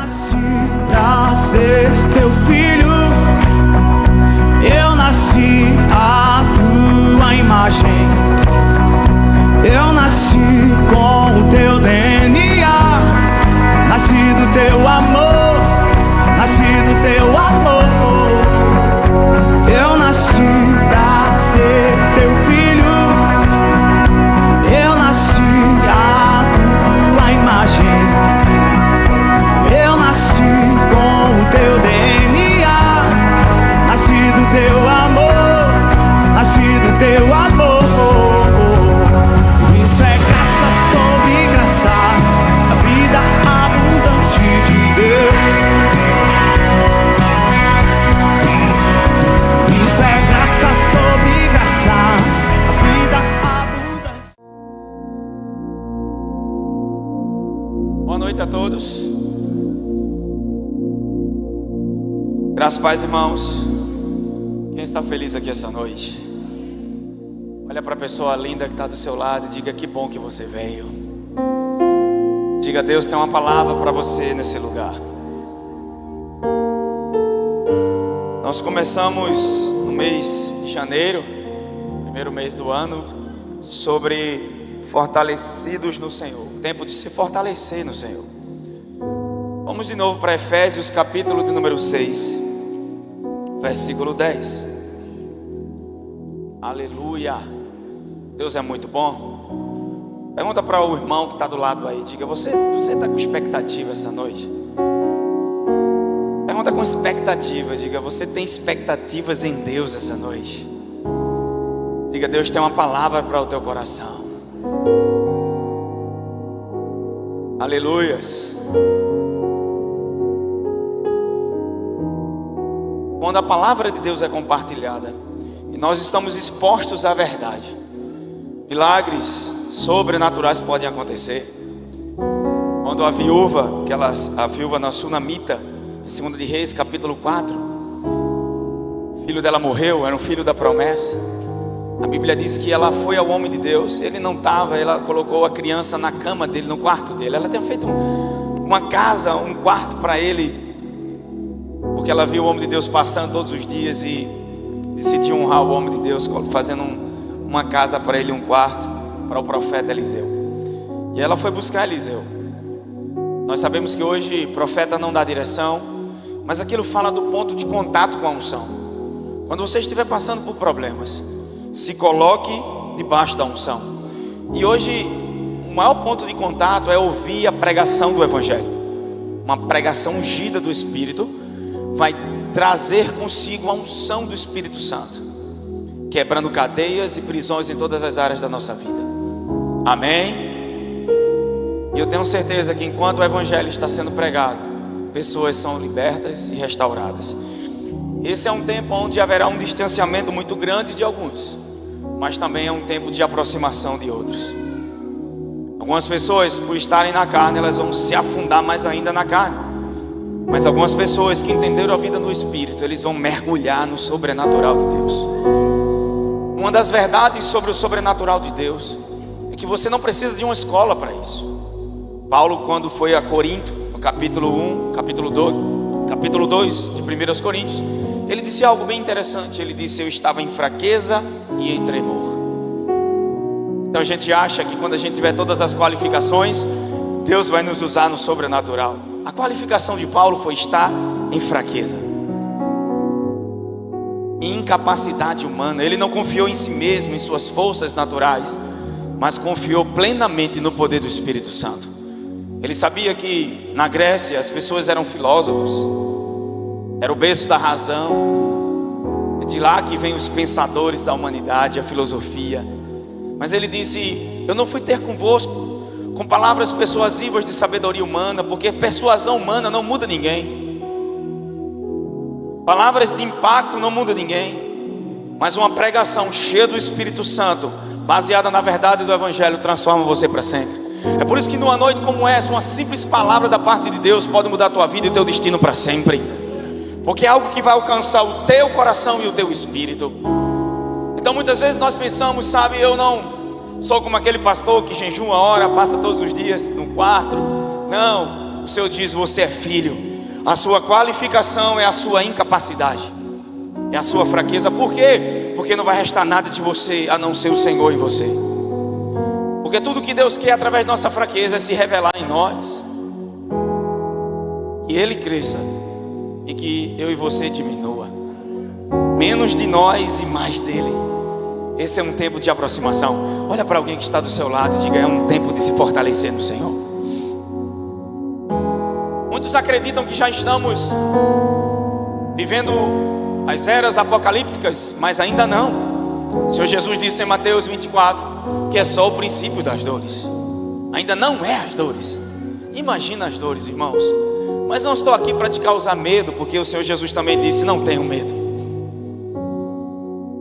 nasci pra ser teu filho, eu nasci à tua imagem, eu nasci com o teu DNA, nasci do teu amor, nasci do teu amor. Eu nasci pra ser teu filho, eu nasci à tua imagem, eu nasci com o teu DNA, nasci do teu amor, nasci do teu amor. Isso é graça sobre graça, a vida abundante de Deus. Isso é graça sobre graça, a vida abundante. Boa noite a todos. Graças a paz, irmãos. Quem está feliz aqui essa noite? Olha para a pessoa linda que está do seu lado e diga: que bom que você veio. Diga: Deus tem uma palavra para você nesse lugar. Nós começamos no mês de janeiro, primeiro mês do ano, sobre fortalecidos no Senhor, tempo de se fortalecer no Senhor. Vamos de novo para Efésios capítulo de número 6, versículo 10. Aleluia. Deus é muito bom. Pergunta para o irmão que está do lado aí, diga: você está com expectativa essa noite? Pergunta com expectativa, diga: você tem expectativas em Deus essa noite? Diga: Deus tem uma palavra para o teu coração. Aleluias. Quando a palavra de Deus é compartilhada e nós estamos expostos à verdade, milagres sobrenaturais podem acontecer. Quando a viúva, a viúva na Sunamita, em 2 de Reis capítulo 4, o filho dela morreu, era um filho da promessa. A Bíblia diz que ela foi ao homem de Deus, ele não estava, ela colocou a criança na cama dele, no quarto dele. Ela tinha feito uma casa, um quarto para ele, porque ela viu o homem de Deus passando todos os dias e decidiu honrar o homem de Deus, fazendo uma casa para ele, um quarto para o profeta Eliseu. E ela foi buscar Eliseu. Nós sabemos que hoje profeta não dá direção, mas aquilo fala do ponto de contato com a unção. Quando você estiver passando por problemas, se coloque debaixo da unção. E hoje o maior ponto de contato é ouvir a pregação do Evangelho. Uma pregação ungida do Espírito vai trazer consigo a unção do Espírito Santo, quebrando cadeias e prisões em todas as áreas da nossa vida. Amém? E eu tenho certeza que enquanto o Evangelho está sendo pregado, pessoas são libertas e restauradas. Esse é um tempo onde haverá um distanciamento muito grande de alguns, mas também é um tempo de aproximação de outros. Algumas pessoas, por estarem na carne, elas vão se afundar mais ainda na carne. Mas algumas pessoas que entenderam a vida no Espírito, eles vão mergulhar no sobrenatural de Deus. Uma das verdades sobre o sobrenatural de Deus é que você não precisa de uma escola para isso. Paulo, quando foi a Corinto, no capítulo 1, capítulo 2 de 1 Coríntios, ele disse algo bem interessante. Ele disse: eu estava em fraqueza e em tremor. Então a gente acha que quando a gente tiver todas as qualificações, Deus vai nos usar no sobrenatural. A qualificação de Paulo foi estar em fraqueza, em incapacidade humana. Ele não confiou em si mesmo, em suas forças naturais, mas confiou plenamente no poder do Espírito Santo. Ele sabia que na Grécia as pessoas eram filósofos, era o berço da razão, é de lá que vêm os pensadores da humanidade, a filosofia. Mas ele disse: eu não fui ter convosco com palavras persuasivas de sabedoria humana, porque persuasão humana não muda ninguém. Palavras de impacto não mudam ninguém. Mas uma pregação cheia do Espírito Santo, baseada na verdade do Evangelho, transforma você para sempre. É por isso que numa noite como essa, uma simples palavra da parte de Deus pode mudar a tua vida e o teu destino para sempre. Porque é algo que vai alcançar o teu coração e o teu espírito. Então muitas vezes nós pensamos, sabe, eu não sou como aquele pastor que jejuma, ora, passa todos os dias no quarto. Não, Senhor diz: você é filho. A sua qualificação é a sua incapacidade, é a sua fraqueza. Por quê? Porque não vai restar nada de você a não ser o Senhor em você. Porque tudo que Deus quer através da nossa fraqueza é se revelar em nós, que Ele cresça e que eu e você diminua. Menos de nós e mais dele. Esse é um tempo de aproximação. Olha para alguém que está do seu lado e diga: é um tempo de se fortalecer no Senhor. Muitos acreditam que já estamos vivendo as eras apocalípticas, mas ainda não. O Senhor Jesus disse em Mateus 24 que é só o princípio das dores. Ainda não é as dores. Imagina as dores, irmãos. Mas não estou aqui para te causar medo, porque o Senhor Jesus também disse: não tenham medo,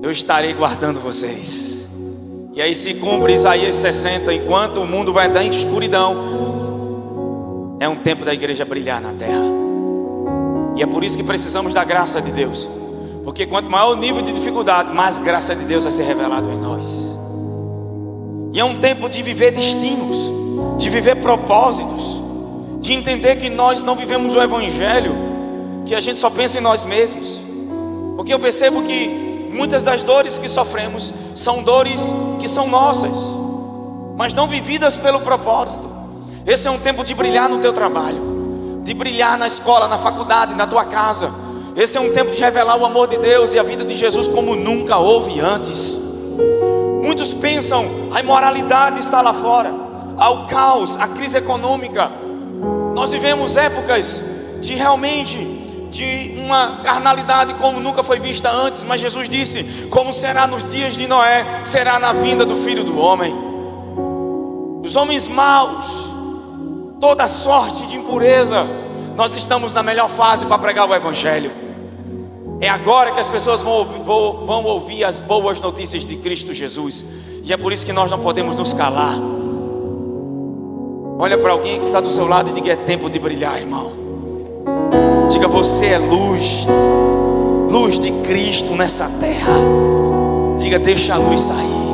eu estarei guardando vocês. E aí se cumpre Isaías 60, enquanto o mundo vai dar em escuridão, é um tempo da igreja brilhar na terra. E é por isso que precisamos da graça de Deus, porque quanto maior o nível de dificuldade, mais graça de Deus vai ser revelado em nós. E é um tempo de viver destinos, de viver propósitos, de entender que nós não vivemos o evangelho, que a gente só pensa em nós mesmos. Porque eu percebo que muitas das dores que sofremos são dores que são nossas, mas não vividas pelo propósito. Esse é um tempo de brilhar no teu trabalho, de brilhar na escola, na faculdade, na tua casa. Esse é um tempo de revelar o amor de Deus e a vida de Jesus como nunca houve antes. Muitos pensam: a imoralidade está lá fora, há o caos, a crise econômica. Nós vivemos épocas de realmente de uma carnalidade como nunca foi vista antes. Mas Jesus disse: como será nos dias de Noé, será na vinda do Filho do Homem. Os homens maus, toda sorte de impureza. Nós estamos na melhor fase para pregar o evangelho. É agora que as pessoas vão ouvir as boas notícias de Cristo Jesus. E é por isso que nós não podemos nos calar. Olha para alguém que está do seu lado e diga: é tempo de brilhar, irmão. Diga: você é luz, luz de Cristo nessa terra. Diga: deixa a luz sair.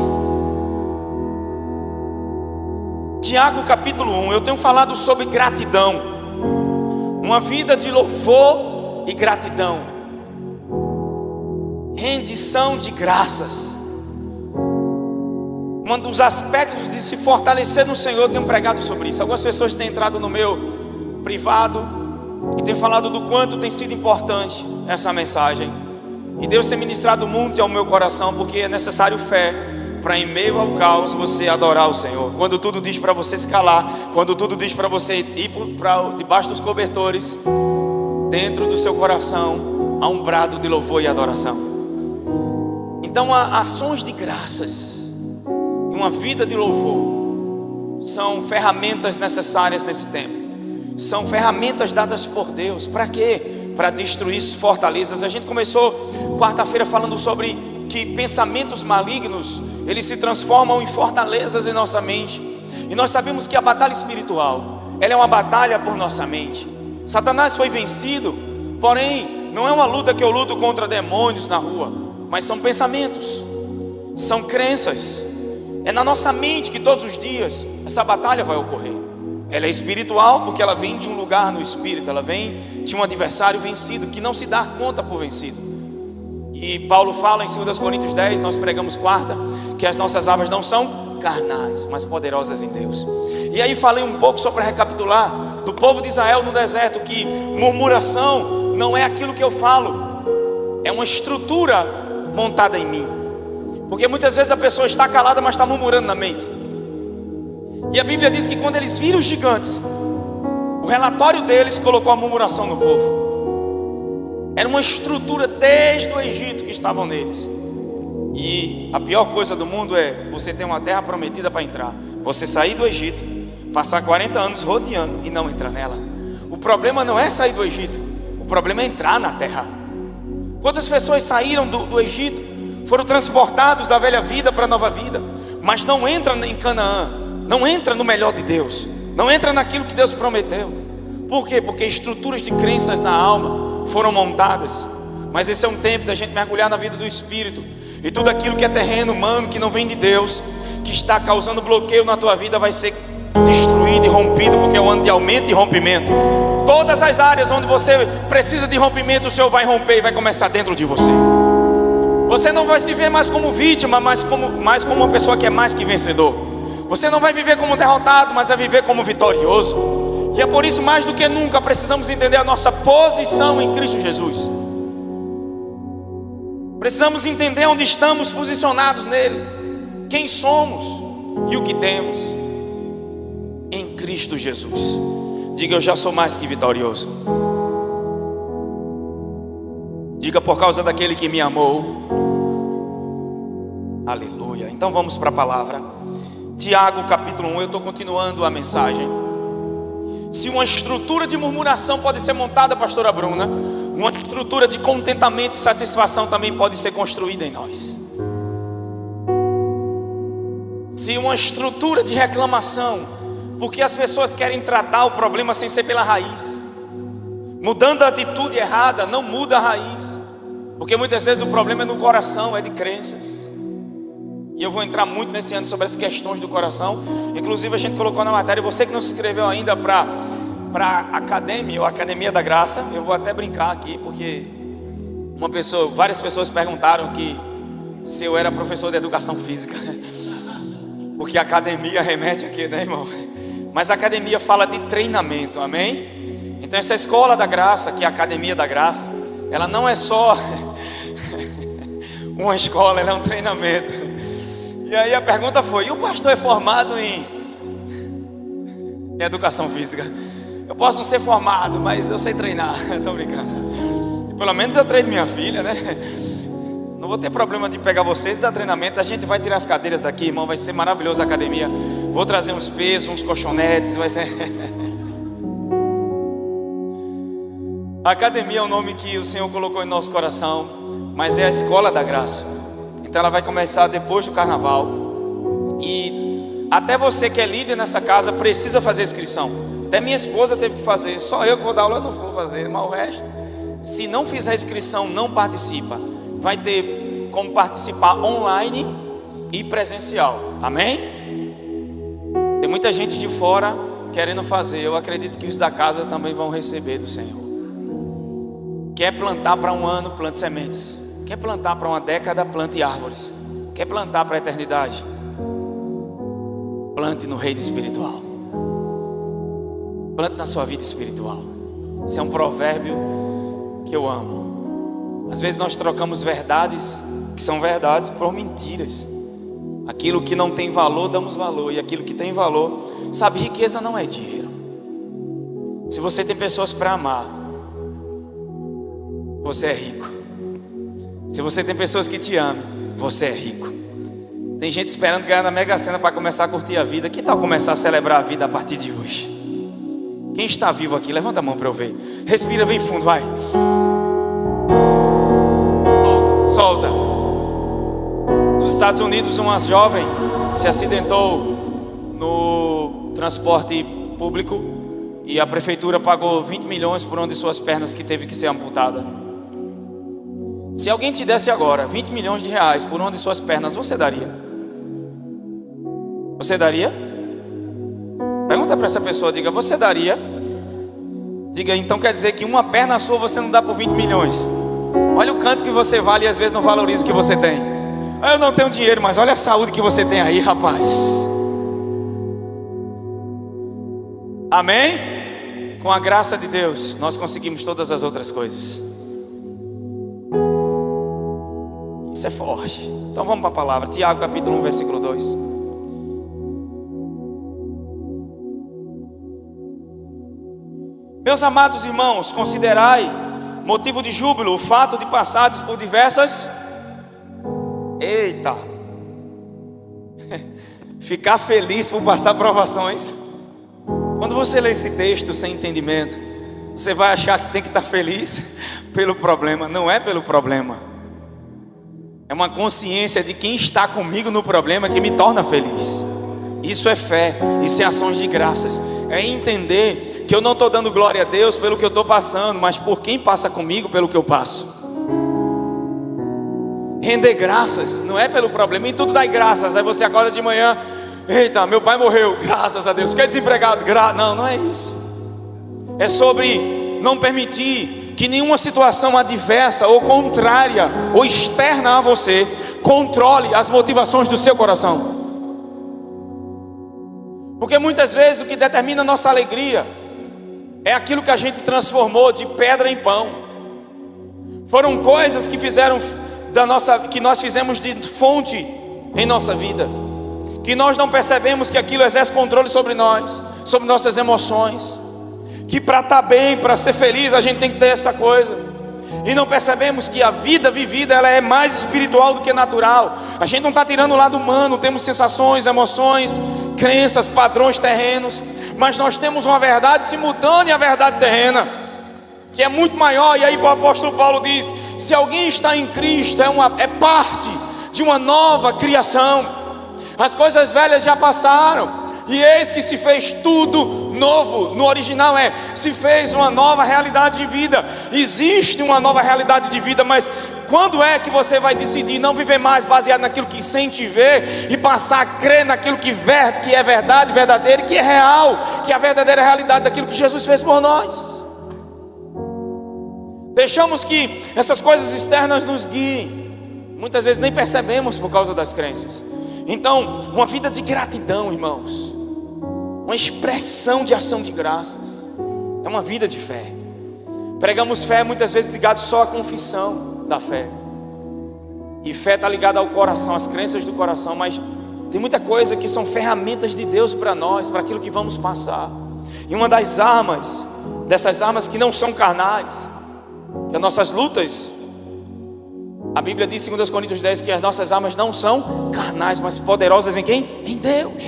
Tiago capítulo 1, eu tenho falado sobre gratidão. Uma vida de louvor e gratidão, rendição de graças. Um dos aspectos de se fortalecer no Senhor, eu tenho pregado sobre isso. Algumas pessoas têm entrado no meu privado e têm falado do quanto tem sido importante essa mensagem. E Deus tem ministrado muito ao meu coração, porque é necessário fé para, em meio ao caos, você adorar o Senhor. Quando tudo diz para você se calar, quando tudo diz para você ir para debaixo dos cobertores, dentro do seu coração há um brado de louvor e adoração. Então, há ações de graças e uma vida de louvor são ferramentas necessárias nesse tempo. São ferramentas dadas por Deus. Para quê? Para destruir fortalezas. A gente começou quarta-feira falando sobre que pensamentos malignos, eles se transformam em fortalezas em nossa mente. E nós sabemos que a batalha espiritual, ela é uma batalha por nossa mente. Satanás foi vencido, porém não é uma luta que eu luto contra demônios na rua, mas são pensamentos, são crenças. É na nossa mente que todos os dias essa batalha vai ocorrer. Ela é espiritual porque ela vem de um lugar no espírito, ela vem de um adversário vencido, que não se dá conta por vencido. E Paulo fala em 2 Coríntios 10, nós pregamos quarta, que as nossas armas não são carnais, mas poderosas em Deus. E aí falei um pouco só para recapitular do povo de Israel no deserto, que murmuração não é aquilo que eu falo, é uma estrutura montada em mim. Porque muitas vezes a pessoa está calada, mas está murmurando na mente. E a Bíblia diz que quando eles viram os gigantes, o relatório deles colocou a murmuração no povo. Era uma estrutura desde o Egito que estavam neles. E a pior coisa do mundo é você ter uma terra prometida para entrar, você sair do Egito, passar 40 anos rodeando e não entrar nela. O problema não é sair do Egito, o problema é entrar na terra. Quantas pessoas saíram do Egito, foram transportados da velha vida para a nova vida, mas não entram em Canaã, não entra no melhor de Deus, não entra naquilo que Deus prometeu. Por quê? Porque estruturas de crenças na alma foram montadas. Mas esse é um tempo da gente mergulhar na vida do Espírito. E tudo aquilo que é terreno humano, que não vem de Deus, que está causando bloqueio na tua vida, vai ser destruído destruído e rompido, porque é um ano de aumento e rompimento. Todas as áreas onde você precisa de rompimento, o Senhor vai romper e vai começar dentro de você. Você não vai se ver mais como vítima, mas como uma pessoa que é mais que vencedor. Você não vai viver como derrotado, mas vai viver como vitorioso. E é por isso, mais do que nunca, precisamos entender a nossa posição em Cristo Jesus. Precisamos entender onde estamos posicionados nele, quem somos e o que temos em Cristo Jesus. Diga: eu já sou mais que vitorioso. Diga: por causa daquele que me amou. Aleluia. Então vamos para a palavra. Tiago capítulo 1, eu estou continuando a mensagem. Se uma estrutura de murmuração pode ser montada, pastora Bruna, uma estrutura de contentamento e satisfação também pode ser construída em nós. Se uma estrutura de reclamação, porque as pessoas querem tratar o problema sem ser pela raiz, mudando a atitude errada, não muda a raiz, porque muitas vezes o problema é no coração, é de crenças. E eu vou entrar muito nesse ano sobre as questões do coração. Inclusive a gente colocou na matéria, você que não se inscreveu ainda para Academia, ou Academia da Graça, eu vou até brincar aqui, porque várias pessoas perguntaram que se eu era professor de educação física, porque academia remete aqui, né, irmão? Mas a academia fala de treinamento, amém? Então essa escola da graça, que é a Academia da Graça, ela não é só uma escola, ela é um treinamento. E aí a pergunta foi: e o pastor é formado em educação física? Eu posso não ser formado, mas eu sei treinar. Estou brincando. Pelo menos eu treino minha filha, né? Não vou ter problema de pegar vocês e dar treinamento. A gente vai tirar as cadeiras daqui, irmão. Vai ser maravilhoso a academia. Vou trazer uns pesos, uns colchonetes. Vai ser... A academia é o nome que o Senhor colocou em nosso coração, mas é a escola da graça. Então ela vai começar depois do carnaval. E até você que é líder nessa casa precisa fazer inscrição. Até minha esposa teve que fazer. Só eu que vou dar aula, eu não vou fazer. Mas o resto, se não fizer inscrição, não participa. Vai ter como participar online e presencial. Amém? Tem muita gente de fora querendo fazer. Eu acredito que os da casa também vão receber do Senhor. Quer plantar para um ano, plante sementes. Quer plantar para uma década, plante árvores. Quer plantar para a eternidade, plante no reino espiritual. Plante na sua vida espiritual. Isso é um provérbio que eu amo. Às vezes nós trocamos verdades que são verdades por mentiras. Aquilo que não tem valor, damos valor. E aquilo que tem valor, sabe, riqueza não é dinheiro. Se você tem pessoas para amar, você é rico. Se você tem pessoas que te amam, você é rico. Tem gente esperando ganhar na Mega Sena para começar a curtir a vida. Que tal começar a celebrar a vida a partir de hoje? Quem está vivo aqui? Levanta a mão para eu ver. Respira bem fundo, vai. Solta. Nos Estados Unidos, uma jovem se acidentou no transporte público e a prefeitura pagou 20 milhões por uma de suas pernas que teve que ser amputada. Se alguém te desse agora 20 milhões de reais por uma de suas pernas, você daria? Você daria? Pergunta para essa pessoa, diga: você daria? Diga: então quer dizer que uma perna sua você não dá por 20 milhões. Olha o canto que você vale e às vezes não valoriza o que você tem. Eu não tenho dinheiro, mas olha a saúde que você tem aí, rapaz. Amém? Com a graça de Deus, nós conseguimos todas as outras coisas. Isso é forte. Então vamos para a palavra. Tiago capítulo 1, versículo 2. Meus amados irmãos, considerai motivo de júbilo o fato de passares por diversas... Eita! Ficar feliz por passar provações. Quando você lê esse texto sem entendimento, você vai achar que tem que estar feliz pelo problema. Não é pelo problema. É uma consciência de quem está comigo no problema que me torna feliz. Isso é fé, isso é ações de graças. É entender que eu não estou dando glória a Deus pelo que eu estou passando, mas por quem passa comigo pelo que eu passo. Render graças, não é pelo problema. Em tudo dai graças. Aí você acorda de manhã, Eita, meu pai morreu, graças a Deus. Fiquei desempregado, não, não é isso. É sobre não permitir que nenhuma situação adversa ou contrária ou externa a você controle as motivações do seu coração. Porque muitas vezes o que determina a nossa alegria é aquilo que a gente transformou de pedra em pão. Foram coisas que fizeram que nós fizemos de fonte em nossa vida, que nós não percebemos que aquilo exerce controle sobre nós, sobre nossas emoções, que para estar bem, para ser feliz, a gente tem que ter essa coisa, e não percebemos que a vida vivida, ela é mais espiritual do que natural. A gente não está tirando o lado humano, temos sensações, emoções, crenças, padrões terrenos, mas nós temos uma verdade simultânea à verdade terrena, que é muito maior. E aí o apóstolo Paulo diz: se alguém está em Cristo, é parte de uma nova criação. As coisas velhas já passaram, e eis que se fez tudo novo. No original se fez uma nova realidade de vida. Existe uma nova realidade de vida, mas quando é que você vai decidir não viver mais baseado naquilo que sente e vê, e passar a crer naquilo que é verdade, verdadeiro, que é real, que é a verdadeira realidade daquilo que Jesus fez por nós? Deixamos que essas coisas externas nos guiem, muitas vezes nem percebemos por causa das crenças. Então, uma vida de gratidão, irmãos, uma expressão de ação de graças, é uma vida de fé. Pregamos fé muitas vezes ligado só à confissão da fé, e fé está ligada ao coração, às crenças do coração, mas tem muita coisa que são ferramentas de Deus para nós, para aquilo que vamos passar. E uma das armas, dessas armas que não são carnais, que as nossas lutas, a Bíblia diz em 2 Coríntios 10 que as nossas armas não são carnais, mas poderosas em quem? Em Deus.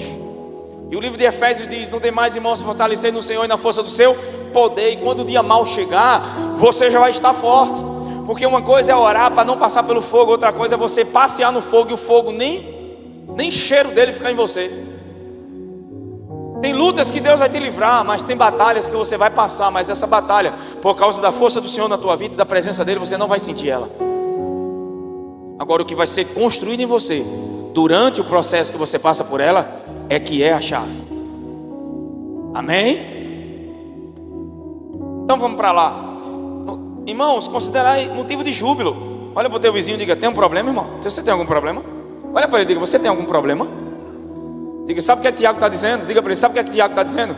E o livro de Efésios diz: no demais, irmãos, fortalecer no Senhor e na força do seu poder. E quando o dia mal chegar, você já vai estar forte. Porque uma coisa é orar para não passar pelo fogo, outra coisa é você passear no fogo e o fogo nem cheiro dele ficar em você. Tem lutas que Deus vai te livrar, mas tem batalhas que você vai passar, mas essa batalha, por causa da força do Senhor na tua vida e da presença dele, você não vai sentir ela. Agora, o que vai ser construído em você durante o processo que você passa por ela é que é a chave. Amém? Então vamos para lá. Irmãos, considerai motivo de júbilo. Olha para o teu vizinho e diga: tem um problema, irmão? Você tem algum problema? Olha para ele e diga: você tem algum problema? Diga: sabe o que é que Tiago está dizendo? Diga para ele: sabe o que é que Tiago está dizendo?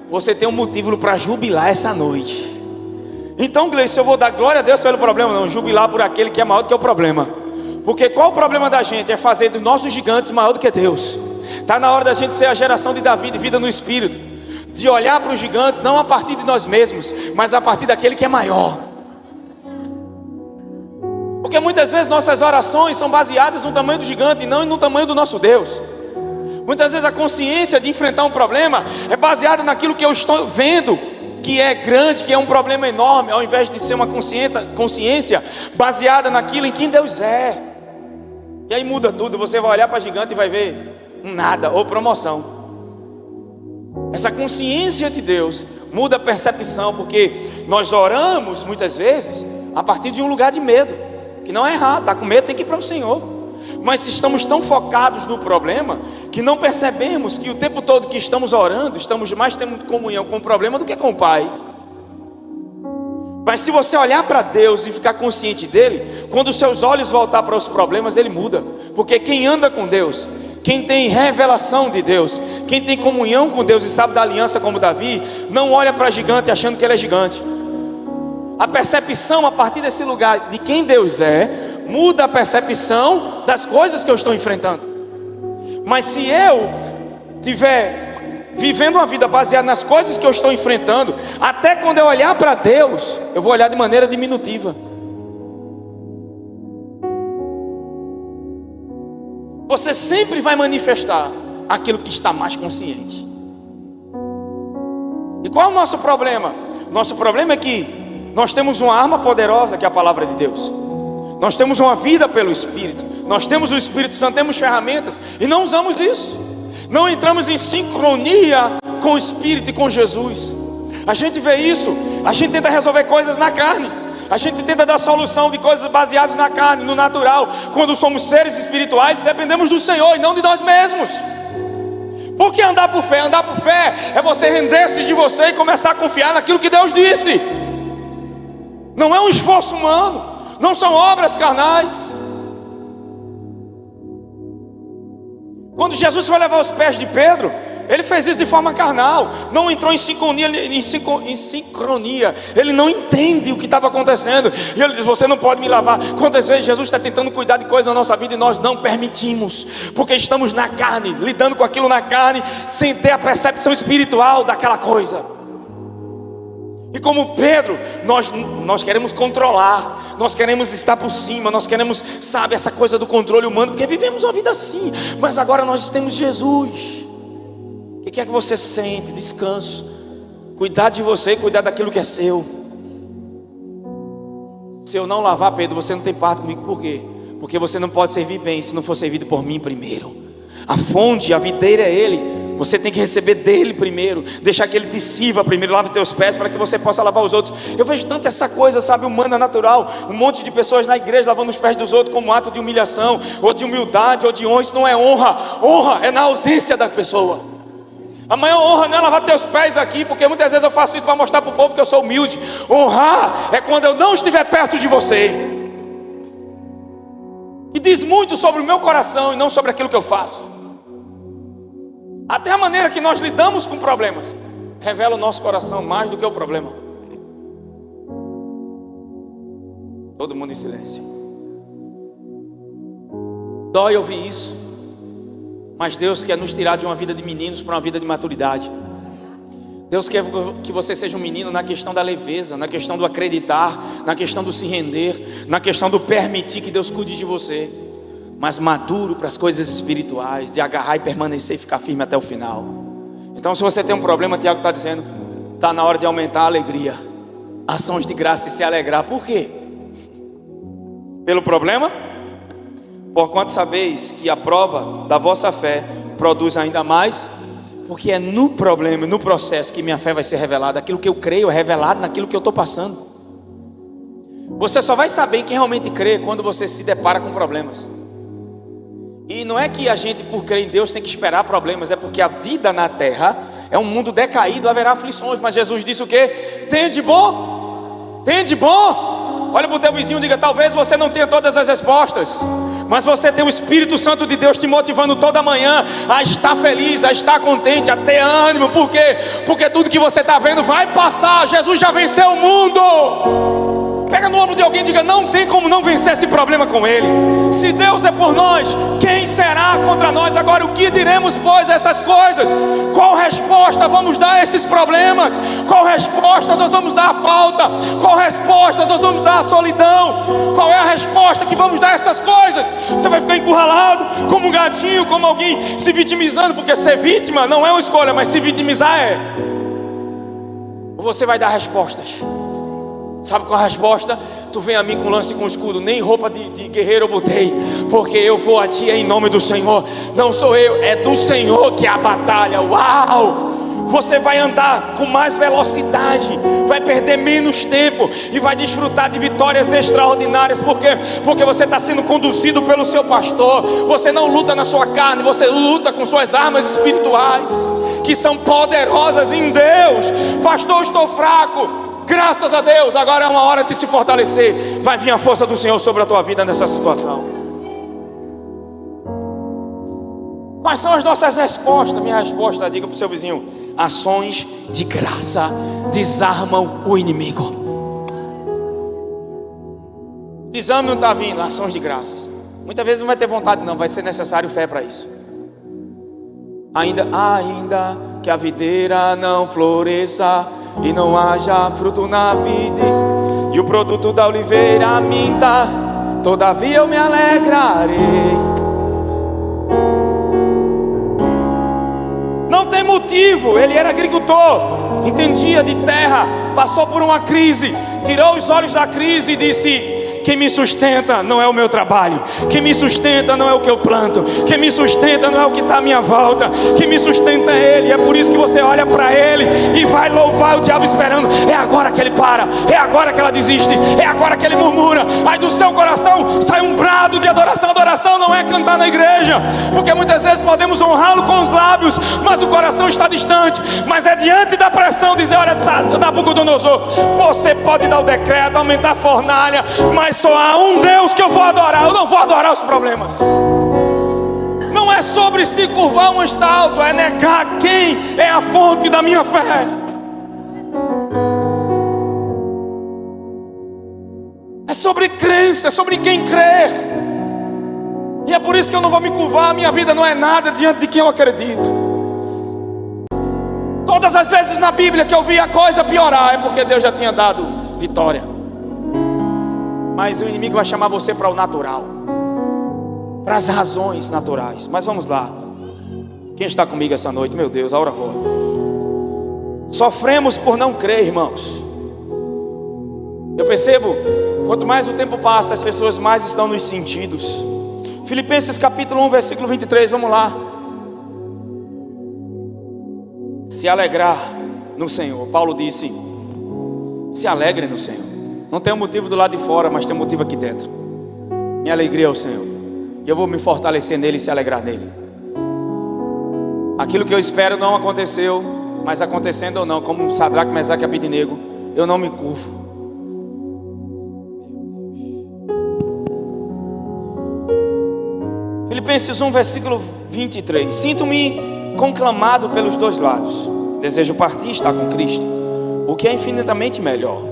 Você tem um motivo para jubilar essa noite. Então, Gleice, eu vou dar glória a Deus pelo problema? Não, jubilar por aquele que é maior do que o problema. Porque qual o problema da gente? É fazer dos nossos gigantes maior do que Deus. Está na hora da gente ser a geração de Davi, de vida no Espírito, de olhar para os gigantes não a partir de nós mesmos, mas a partir daquele que é maior. Porque muitas vezes nossas orações são baseadas no tamanho do gigante e não no tamanho do nosso Deus. Muitas vezes a consciência de enfrentar um problema é baseada naquilo que eu estou vendo, que é grande, que é um problema enorme, ao invés de ser uma consciência baseada naquilo em quem Deus é. E aí muda tudo, você vai olhar para gigante e vai ver um nada, ou promoção. Essa consciência de Deus muda a percepção, porque nós oramos muitas vezes a partir de um lugar de medo, que não é errado, está com medo, tem que ir para o Senhor. Mas se estamos tão focados no problema, que não percebemos que o tempo todo que estamos orando, estamos mais tendo comunhão com o problema do que com o Pai. Mas se você olhar para Deus e ficar consciente dele, quando os seus olhos voltar para os problemas, ele muda. Porque quem anda com Deus, quem tem revelação de Deus, quem tem comunhão com Deus e sabe da aliança como Davi, não olha para gigante achando que ele é gigante. A percepção a partir desse lugar de quem Deus é, muda a percepção das coisas que eu estou enfrentando. Mas se eu tiver vivendo uma vida baseada nas coisas que eu estou enfrentando, até quando eu olhar para Deus, eu vou olhar de maneira diminutiva. Você sempre vai manifestar aquilo que está mais consciente. E qual é o nosso problema? Nosso problema é que nós temos uma arma poderosa, que é a palavra de Deus. Nós temos uma vida pelo Espírito, nós temos o Espírito Santo, temos ferramentas e não usamos isso. Não entramos em sincronia com o Espírito e com Jesus. A gente vê isso, a gente tenta resolver coisas na carne, a gente tenta dar solução de coisas baseadas na carne, no natural, quando somos seres espirituais e dependemos do Senhor e não de nós mesmos. Porque andar por fé é você render-se de você e começar a confiar naquilo que Deus disse. Não é um esforço humano, não são obras carnais. Quando Jesus foi levar os pés de Pedro, ele fez isso de forma carnal, não entrou em sincronia, ele não entende o que estava acontecendo, e ele diz: você não pode me lavar. Quantas vezes Jesus está tentando cuidar de coisas na nossa vida e nós não permitimos, porque estamos na carne, lidando com aquilo na carne, sem ter a percepção espiritual daquela coisa. E como Pedro, nós queremos controlar, nós queremos estar por cima, nós queremos, sabe, essa coisa do controle humano, porque vivemos uma vida assim, mas agora nós temos Jesus. O que é que você sente? Descanso, cuidar de você, cuidar daquilo que é seu. Se eu não lavar, Pedro, você não tem parte comigo. Por quê? Porque você não pode servir bem se não for servido por mim primeiro. A fonte, a videira é Ele. Você tem que receber dele primeiro, deixar que ele te sirva primeiro, lave teus pés para que você possa lavar os outros. Eu vejo tanto essa coisa, sabe, humana, natural. Um monte de pessoas na igreja lavando os pés dos outros como um ato de humilhação, ou de humildade, ou de honra. Isso não é honra. Honra é na ausência da pessoa. A maior honra não é lavar teus pés aqui, porque muitas vezes eu faço isso para mostrar para o povo que eu sou humilde. Honrar é quando eu não estiver perto de você. E diz muito sobre o meu coração e não sobre aquilo que eu faço. Até a maneira que nós lidamos com problemas revela o nosso coração mais do que o problema. Todo mundo em silêncio. Dói ouvir isso, mas Deus quer nos tirar de uma vida de meninos para uma vida de maturidade. Deus quer que você seja um menino na questão da leveza, na questão do acreditar, na questão do se render, na questão do permitir que Deus cuide de você, mas maduro para as coisas espirituais, de agarrar e permanecer e ficar firme até o final. Então, se você tem um problema, Tiago está dizendo, está na hora de aumentar a alegria, ações de graça e se alegrar. Por quê? Pelo problema? Porquanto sabeis que a prova da vossa fé produz ainda mais, porque é no problema, no processo que minha fé vai ser revelada. Aquilo que eu creio é revelado naquilo que eu estou passando. Você só vai saber quem realmente crê quando você se depara com problemas. E não é que a gente, por crer em Deus, tem que esperar problemas. É porque a vida na terra é um mundo decaído, haverá aflições. Mas Jesus disse o quê? Tem de bom? Tem de bom? Olha para o teu vizinho e diga: talvez você não tenha todas as respostas, mas você tem o Espírito Santo de Deus te motivando toda manhã a estar feliz, a estar contente, a ter ânimo. Por quê? Porque tudo que você está vendo vai passar. Jesus já venceu o mundo. Pega no ombro de alguém e diga: não tem como não vencer esse problema com Ele. Se Deus é por nós, quem será contra nós? Agora, o que diremos, pois, a essas coisas? Qual resposta vamos dar a esses problemas? Qual resposta nós vamos dar à falta? Qual resposta nós vamos dar à solidão? Qual é a resposta que vamos dar a essas coisas? Você vai ficar encurralado como um gatinho, como alguém se vitimizando, porque ser vítima não é uma escolha, mas se vitimizar é. Ou você vai dar respostas? Sabe qual é a resposta? Tu vem a mim com lance e com escudo, nem roupa de guerreiro eu botei, porque eu vou a ti em nome do Senhor. Não sou eu, é do Senhor que é a batalha. Uau! Você vai andar com mais velocidade, vai perder menos tempo e vai desfrutar de vitórias extraordinárias. Por quê? Porque você está sendo conduzido pelo seu pastor. Você não luta na sua carne, você luta com suas armas espirituais, que são poderosas em Deus. Pastor, estou fraco. Graças a Deus, agora é uma hora de se fortalecer. Vai vir a força do Senhor sobre a tua vida nessa situação. Quais são as nossas respostas? Minha resposta, diga para o seu vizinho: ações de graça desarmam o inimigo. Desame não está vindo, ações de graça. Muitas vezes não vai ter vontade não, vai ser necessário fé para isso. Ainda que a videira não floresça e não haja fruto na vide, e o produto da oliveira minta, todavia eu me alegrarei. Não tem motivo. Ele era agricultor, entendia de terra, passou por uma crise, tirou os olhos da crise e disse: Quem me sustenta não é o meu trabalho. Quem me sustenta não é o que eu planto. Quem me sustenta não é o que está à minha volta. Quem me sustenta é Ele. É por isso que você olha para Ele e vai louvar o diabo esperando. É agora que ele para, é agora que ela desiste, é agora que ele murmura. Aí do seu coração sai um brado de adoração. Adoração não é cantar na igreja, porque muitas vezes podemos honrá-lo com os lábios, mas o coração está distante. Mas é diante da pressão dizer: olha, Nabucodonosor, você pode dar o decreto, aumentar a fornalha, mas só há um Deus que eu vou adorar. Eu não vou adorar os problemas. Não é sobre se curvar um estalto, é negar quem é a fonte da minha fé. É sobre crença, é sobre quem crer. E é por isso que eu não vou me curvar. A minha vida não é nada diante de quem eu acredito. Todas as vezes na Bíblia que eu vi a coisa piorar, é porque Deus já tinha dado vitória. Mas o inimigo vai chamar você para o natural, para as razões naturais. Mas vamos lá. Quem está comigo essa noite? Meu Deus, a hora voa. Sofremos por não crer, irmãos. Eu percebo, quanto mais o tempo passa, as pessoas mais estão nos sentidos. Filipenses capítulo 1, versículo 23, vamos lá. Se alegrar no Senhor. Paulo disse: se alegre no Senhor. Não tem um motivo do lado de fora, mas tem um motivo aqui dentro. Minha alegria é o Senhor, e eu vou me fortalecer nele e se alegrar nele. Aquilo que eu espero não aconteceu, mas acontecendo ou não, como Sadraque, Mesaque e Abednego, eu não me curvo. Filipenses 1, versículo 23. Sinto-me conclamado pelos dois lados. Desejo partir e estar com Cristo, o que é infinitamente melhor.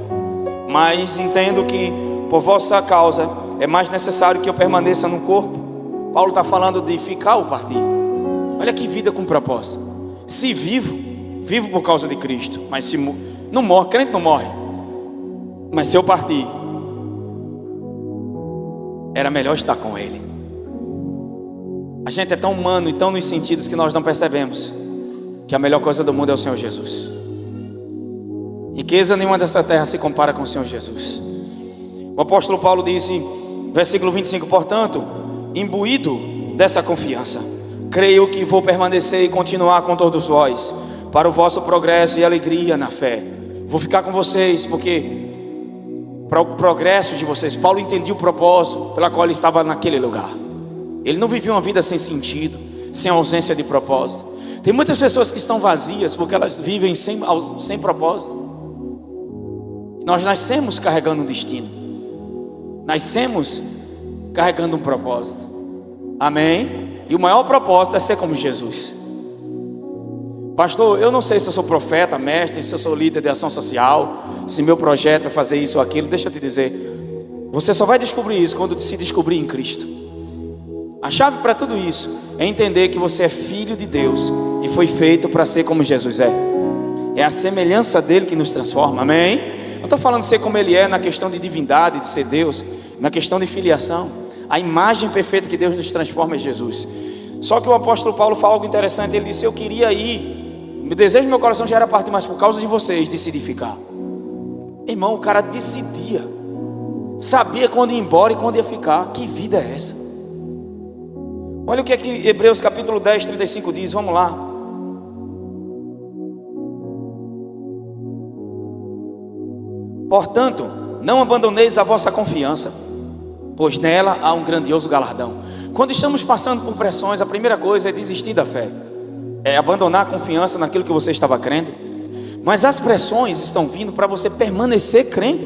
Mas entendo que por vossa causa é mais necessário que eu permaneça no corpo. Paulo está falando de ficar ou partir. Olha que vida com propósito. Se vivo, vivo por causa de Cristo. Mas se não morre, crente não morre. Mas se eu partir, era melhor estar com Ele. A gente é tão humano e tão nos sentidos que nós não percebemos que a melhor coisa do mundo é o Senhor Jesus. Riqueza nenhuma dessa terra se compara com o Senhor Jesus. O apóstolo Paulo disse, versículo 25: portanto, imbuído dessa confiança, creio que vou permanecer e continuar com todos vós, para o vosso progresso e alegria na fé. Vou ficar com vocês, porque para o progresso de vocês. Paulo entendia o propósito pela qual ele estava naquele lugar. Ele não vivia uma vida sem sentido, sem ausência de propósito. Tem muitas pessoas que estão vazias porque elas vivem sem propósito. Nós nascemos carregando um destino, nascemos carregando um propósito. Amém? E o maior propósito é ser como Jesus. Pastor, eu não sei se eu sou profeta, mestre, se eu sou líder de ação social, se meu projeto é fazer isso ou aquilo. Deixa eu te dizer, você só vai descobrir isso quando se descobrir em Cristo. A chave para tudo isso é entender que você é filho de Deus e foi feito para ser como Jesus é. É a semelhança dele que nos transforma, amém? Não estou falando de ser como ele é na questão de divindade, de ser Deus, na questão de filiação. A imagem perfeita que Deus nos transforma é Jesus. Só que o apóstolo Paulo fala algo interessante. Ele disse: eu queria ir, o desejo do meu coração já era partir, mas por causa de vocês decidi ficar. Irmão, o cara decidia, sabia quando ir embora e quando ia ficar. Que vida é essa? Olha o que é que Hebreus capítulo 10, 35 diz, vamos lá. Portanto, não abandoneis a vossa confiança, pois nela há um grandioso galardão. Quando estamos passando por pressões, a primeira coisa é desistir da fé, é abandonar a confiança naquilo que você estava crendo. Mas as pressões estão vindo para você permanecer crendo.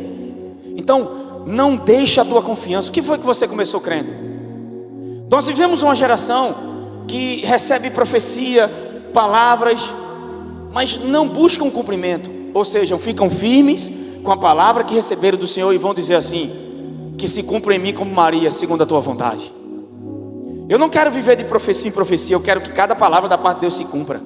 Então, não deixa a tua confiança. O que foi que você começou crendo? Nós vivemos uma geração que recebe profecia, palavras, mas não buscam cumprimento. Ou seja, ficam firmes com a palavra que receberam do Senhor e vão dizer assim: que se cumpra em mim como Maria, segundo a tua vontade. Eu não quero viver de profecia em profecia, eu quero que cada palavra da parte de Deus se cumpra.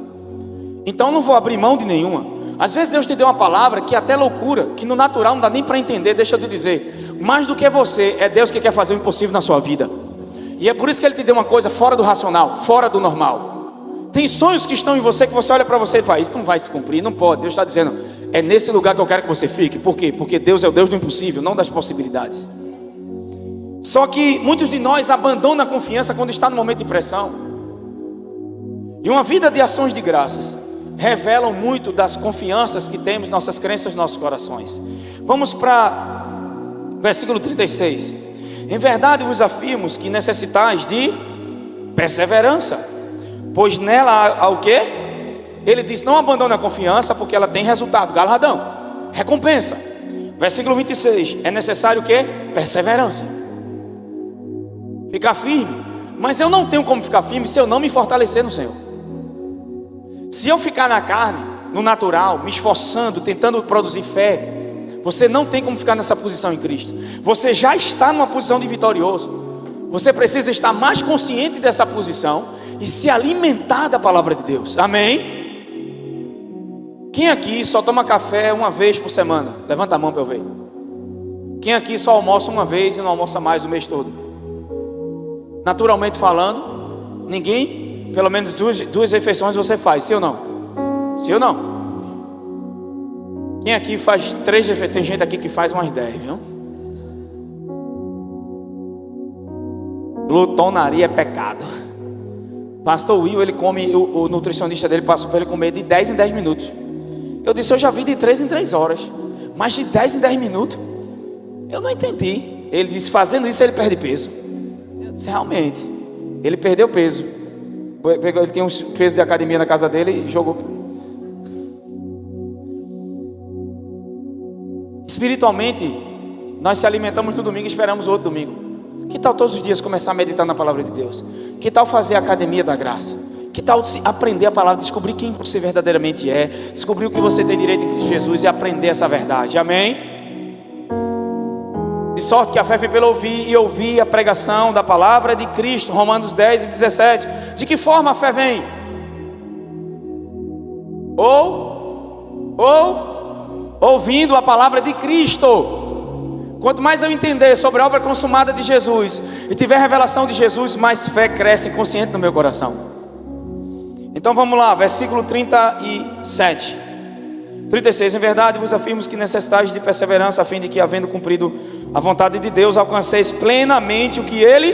Então não vou abrir mão de nenhuma. Às vezes Deus te deu uma palavra que é até loucura, que no natural não dá nem para entender. Deixa eu te dizer, mais do que você, é Deus que quer fazer o impossível na sua vida. E é por isso que Ele te deu uma coisa fora do racional, fora do normal. Tem sonhos que estão em você, que você olha para você e fala: isso não vai se cumprir, não pode. Deus está dizendo: é nesse lugar que eu quero que você fique. Por quê? Porque Deus é o Deus do impossível, não das possibilidades. Só que muitos de nós abandonam a confiança quando está no momento de pressão. E uma vida de ações de graças revelam muito das confianças que temos, nossas crenças, nossos corações. Vamos para versículo 36. Em verdade vos afirmo que necessitais de perseverança, pois nela há o quê? Ele diz: não abandone a confiança, porque ela tem resultado, galardão, recompensa. Versículo 26, é necessário o quê? Perseverança. Ficar firme. Mas eu não tenho como ficar firme se eu não me fortalecer no Senhor. Se eu ficar na carne, no natural, me esforçando, tentando produzir fé, você não tem como ficar nessa posição em Cristo. Você já está numa posição de vitorioso. Você precisa estar mais consciente dessa posição e se alimentar da palavra de Deus. Amém? Quem aqui só toma café uma vez por semana? Levanta a mão para eu ver. Quem aqui só almoça uma vez e não almoça mais o mês todo? Naturalmente falando, ninguém, pelo menos duas refeições você faz, sim ou não? Sim ou não? Quem aqui faz 3 refeições? Tem gente aqui que faz umas 10, viu? Glutonaria é pecado. Pastor Will, ele come, o nutricionista dele passou para ele comer de 10 em 10 minutos. Eu disse: eu já vi de 3 em 3 horas, mas de 10 em 10 minutos eu não entendi. Ele disse: fazendo isso ele perde peso. Eu disse: realmente, ele perdeu peso. Ele tinha uns pesos de academia na casa dele e jogou. Espiritualmente, nós se alimentamos no domingo e esperamos o outro domingo. Que tal todos os dias começar a meditar na palavra de Deus? Que tal fazer a academia da graça? Que tal aprender a palavra, descobrir quem você verdadeiramente é, descobrir o que você tem direito em Cristo Jesus e aprender essa verdade, amém? De sorte que a fé vem pelo ouvir e ouvir a pregação da palavra de Cristo, Romanos 10 e 17. De que forma a fé vem? Ouvindo a palavra de Cristo. Quanto mais eu entender sobre a obra consumada de Jesus e tiver revelação de Jesus, mais fé cresce inconsciente no meu coração. Então vamos lá, versículo 37, 36. Em verdade vos afirmo que necessitais de perseverança, a fim de que, havendo cumprido a vontade de Deus, alcanceis plenamente o que Ele...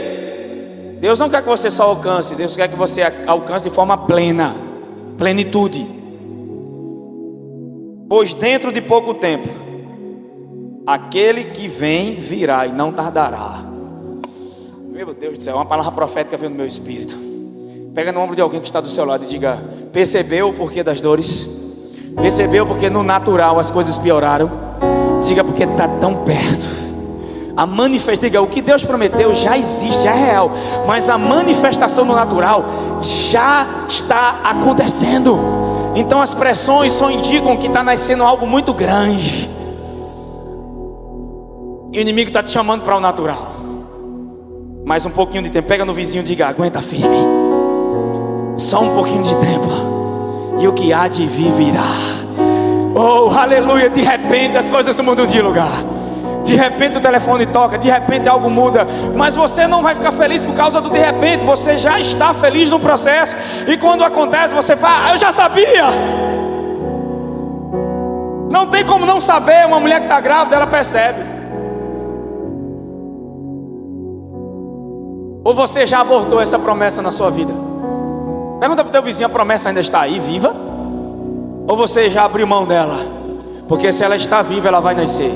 Deus não quer que você só alcance, Deus quer que você alcance de forma plena, plenitude. Pois dentro de pouco tempo aquele que vem virá e não tardará. Meu Deus do céu, uma palavra profética veio no meu espírito. Pega no ombro de alguém que está do seu lado e diga: percebeu o porquê das dores? Percebeu porque no natural as coisas pioraram? Diga: porque está tão perto. A manifestação, diga: o que Deus prometeu já existe, já é real, mas a manifestação no natural já está acontecendo. Então as pressões só indicam que está nascendo algo muito grande. E o inimigo está te chamando para o natural. Mais um pouquinho de tempo. Pega no vizinho e diga: aguenta firme. Só um pouquinho de tempo, e o que há de vir virá. Oh, aleluia. De repente as coisas mudam de lugar. De repente o telefone toca, de repente algo muda. Mas você não vai ficar feliz por causa do de repente. Você já está feliz no processo. E quando acontece você fala: eu já sabia. Não tem como não saber. Uma mulher que está grávida, ela percebe. Ou você já abortou essa promessa na sua vida? Pergunta para o teu vizinho: a promessa ainda está aí, viva? Ou você já abriu mão dela? Porque se ela está viva, ela vai nascer.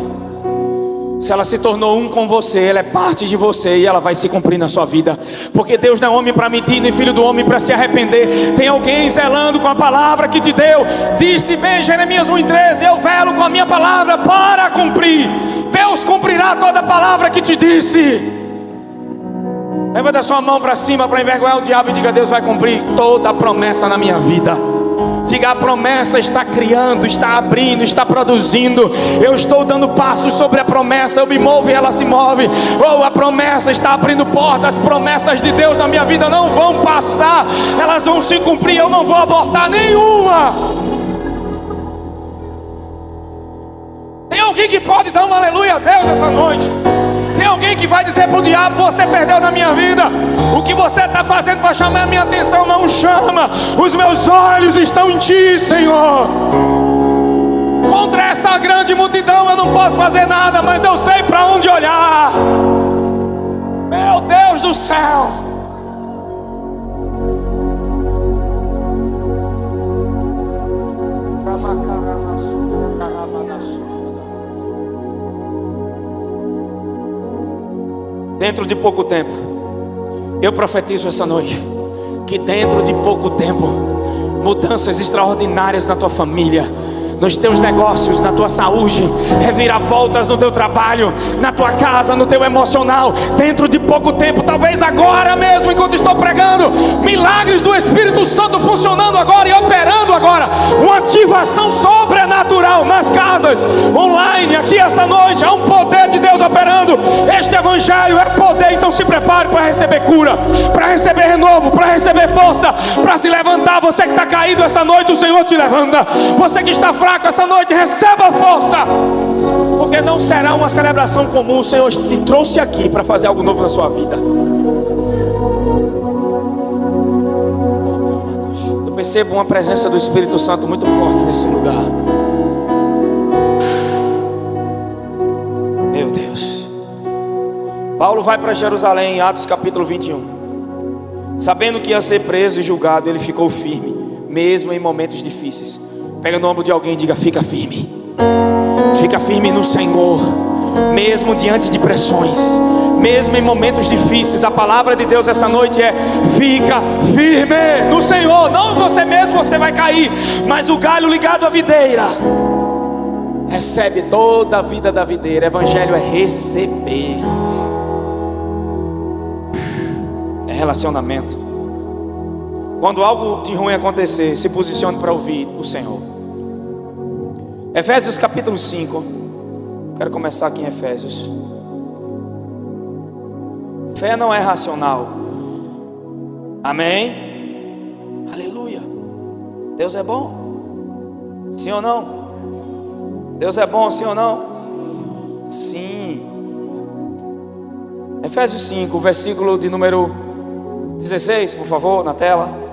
Se ela se tornou um com você, ela é parte de você e ela vai se cumprir na sua vida. Porque Deus não é homem para mentir, nem filho do homem para se arrepender. Tem alguém zelando com a palavra que te deu. Disse bem Jeremias 1:13: eu velo com a minha palavra para cumprir. Deus cumprirá toda a palavra que te disse. Levanta a sua mão para cima para envergonhar o diabo e diga: Deus vai cumprir toda a promessa na minha vida. Diga: a promessa está criando, está abrindo, está produzindo. Eu estou dando passos sobre a promessa. Eu me movo e ela se move. Oh, a promessa está abrindo portas. As promessas de Deus na minha vida não vão passar, elas vão se cumprir. Eu não vou abortar nenhuma. Tem alguém que pode dar um aleluia a Deus essa noite? Tem alguém que vai dizer para o diabo: você perdeu na minha vida. O que você está fazendo para chamar a minha atenção não chama. Os meus olhos estão em ti, Senhor. Contra essa grande multidão eu não posso fazer nada, mas eu sei para onde olhar. Meu Deus do céu! Dentro de pouco tempo, eu profetizo essa noite, que dentro de pouco tempo, mudanças extraordinárias na tua família, nos teus negócios, na tua saúde, reviravoltas no teu trabalho, na tua casa, no teu emocional, dentro de pouco tempo, talvez agora mesmo, enquanto estou pregando, milagres do Espírito Santo funcionando agora e operando agora, uma ativação sobrenatural nas casas, online, aqui essa noite, há um poder de Deus operando. Este evangelho é poder, então se prepare para receber cura, para receber renovo, para receber força, para se levantar. Você que está caído essa noite, o Senhor te levanta. Você que está fraco essa noite, receba força, porque não será uma celebração comum. O Senhor te trouxe aqui para fazer algo novo na sua vida. Eu percebo uma presença do Espírito Santo muito forte nesse lugar. Meu Deus. Paulo vai para Jerusalém em Atos capítulo 21. Sabendo que ia ser preso e julgado, ele ficou firme, mesmo em momentos difíceis. Pega no ombro de alguém e diga: fica firme. Fica firme no Senhor, mesmo diante de pressões, mesmo em momentos difíceis. A palavra de Deus essa noite é: fica firme no Senhor. Não você mesmo, você vai cair, mas o galho ligado à videira recebe toda a vida da videira. Evangelho é receber, é relacionamento. Quando algo de ruim acontecer, se posicione para ouvir o Senhor. Efésios capítulo 5. Quero começar aqui em Efésios. Fé não é racional. Amém? Aleluia. Deus é bom. Sim ou não? Deus é bom, sim ou não? Sim. Efésios 5, versículo de número 16, por favor, na tela.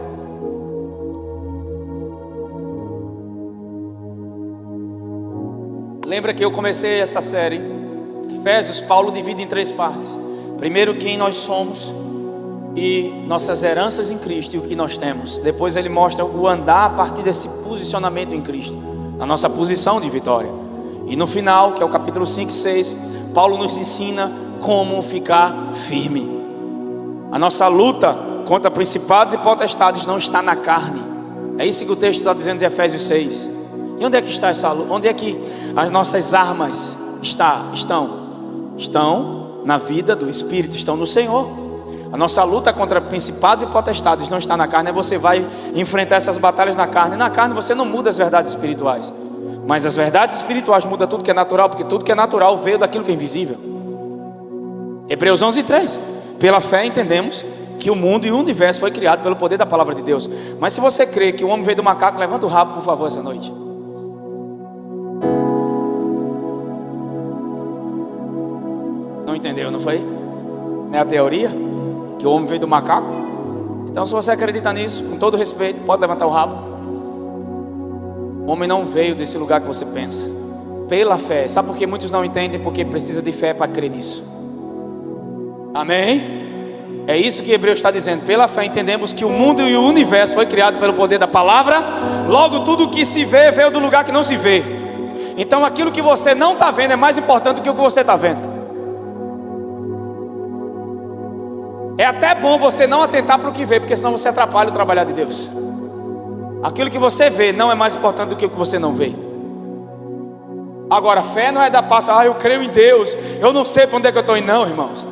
Lembra que eu comecei essa série, Efésios, Paulo divide em 3 partes. Primeiro, quem nós somos e nossas heranças em Cristo e o que nós temos. Depois ele mostra o andar a partir desse posicionamento em Cristo, na nossa posição de vitória. E no final, que é o capítulo 5 e 6, Paulo nos ensina como ficar firme. A nossa luta contra principados e potestades não está na carne. É isso que o texto está dizendo em Efésios 6. E onde é que está essa luta? Onde é que as nossas armas estão? Estão na vida do Espírito, estão no Senhor. A nossa luta contra principados e potestades não está na carne. Você vai enfrentar essas batalhas na carne. Na carne você não muda as verdades espirituais, mas as verdades espirituais mudam tudo que é natural, porque tudo que é natural veio daquilo que é invisível. Hebreus 11:3. Pela fé entendemos que o mundo e o universo foi criado pelo poder da palavra de Deus. Mas se você crê que o homem veio do macaco, levanta o rabo, por favor, essa noite. Não entendeu, não foi? Não é a teoria? Que o homem veio do macaco? Então, se você acredita nisso, com todo respeito, pode levantar o rabo. O homem não veio desse lugar que você pensa. Pela fé. Sabe por que muitos não entendem? Porque precisa de fé para crer nisso. Amém? É isso que Hebreus está dizendo. Pela fé entendemos que o mundo e o universo foi criado pelo poder da palavra. Logo, tudo que se vê veio do lugar que não se vê. Então, aquilo que você não está vendo é mais importante do que o que você está vendo. É até bom você não atentar para o que vê, porque senão você atrapalha o trabalhar de Deus. Aquilo que você vê não é mais importante do que o que você não vê. Agora, fé não é dar passo, eu creio em Deus, eu não sei para onde é que eu estou indo. Não, irmãos.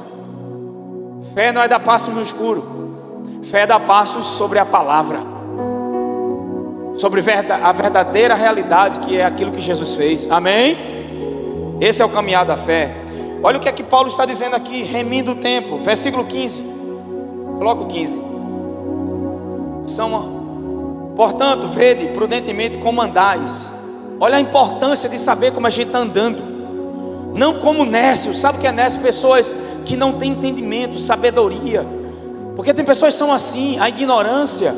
Fé não é dar passo no escuro. Fé é dar passos sobre a palavra, sobre a verdadeira realidade, que é aquilo que Jesus fez. Amém? Esse é o caminhar da fé. Olha o que é que Paulo está dizendo aqui, remindo o tempo. Versículo 15. Coloca o 15. Portanto, vede prudentemente como andais. Olha a importância de saber como a gente está andando. Não como nécios. Sabe o que é nécio? Pessoas que não têm entendimento, sabedoria. Porque tem pessoas que são assim, a ignorância.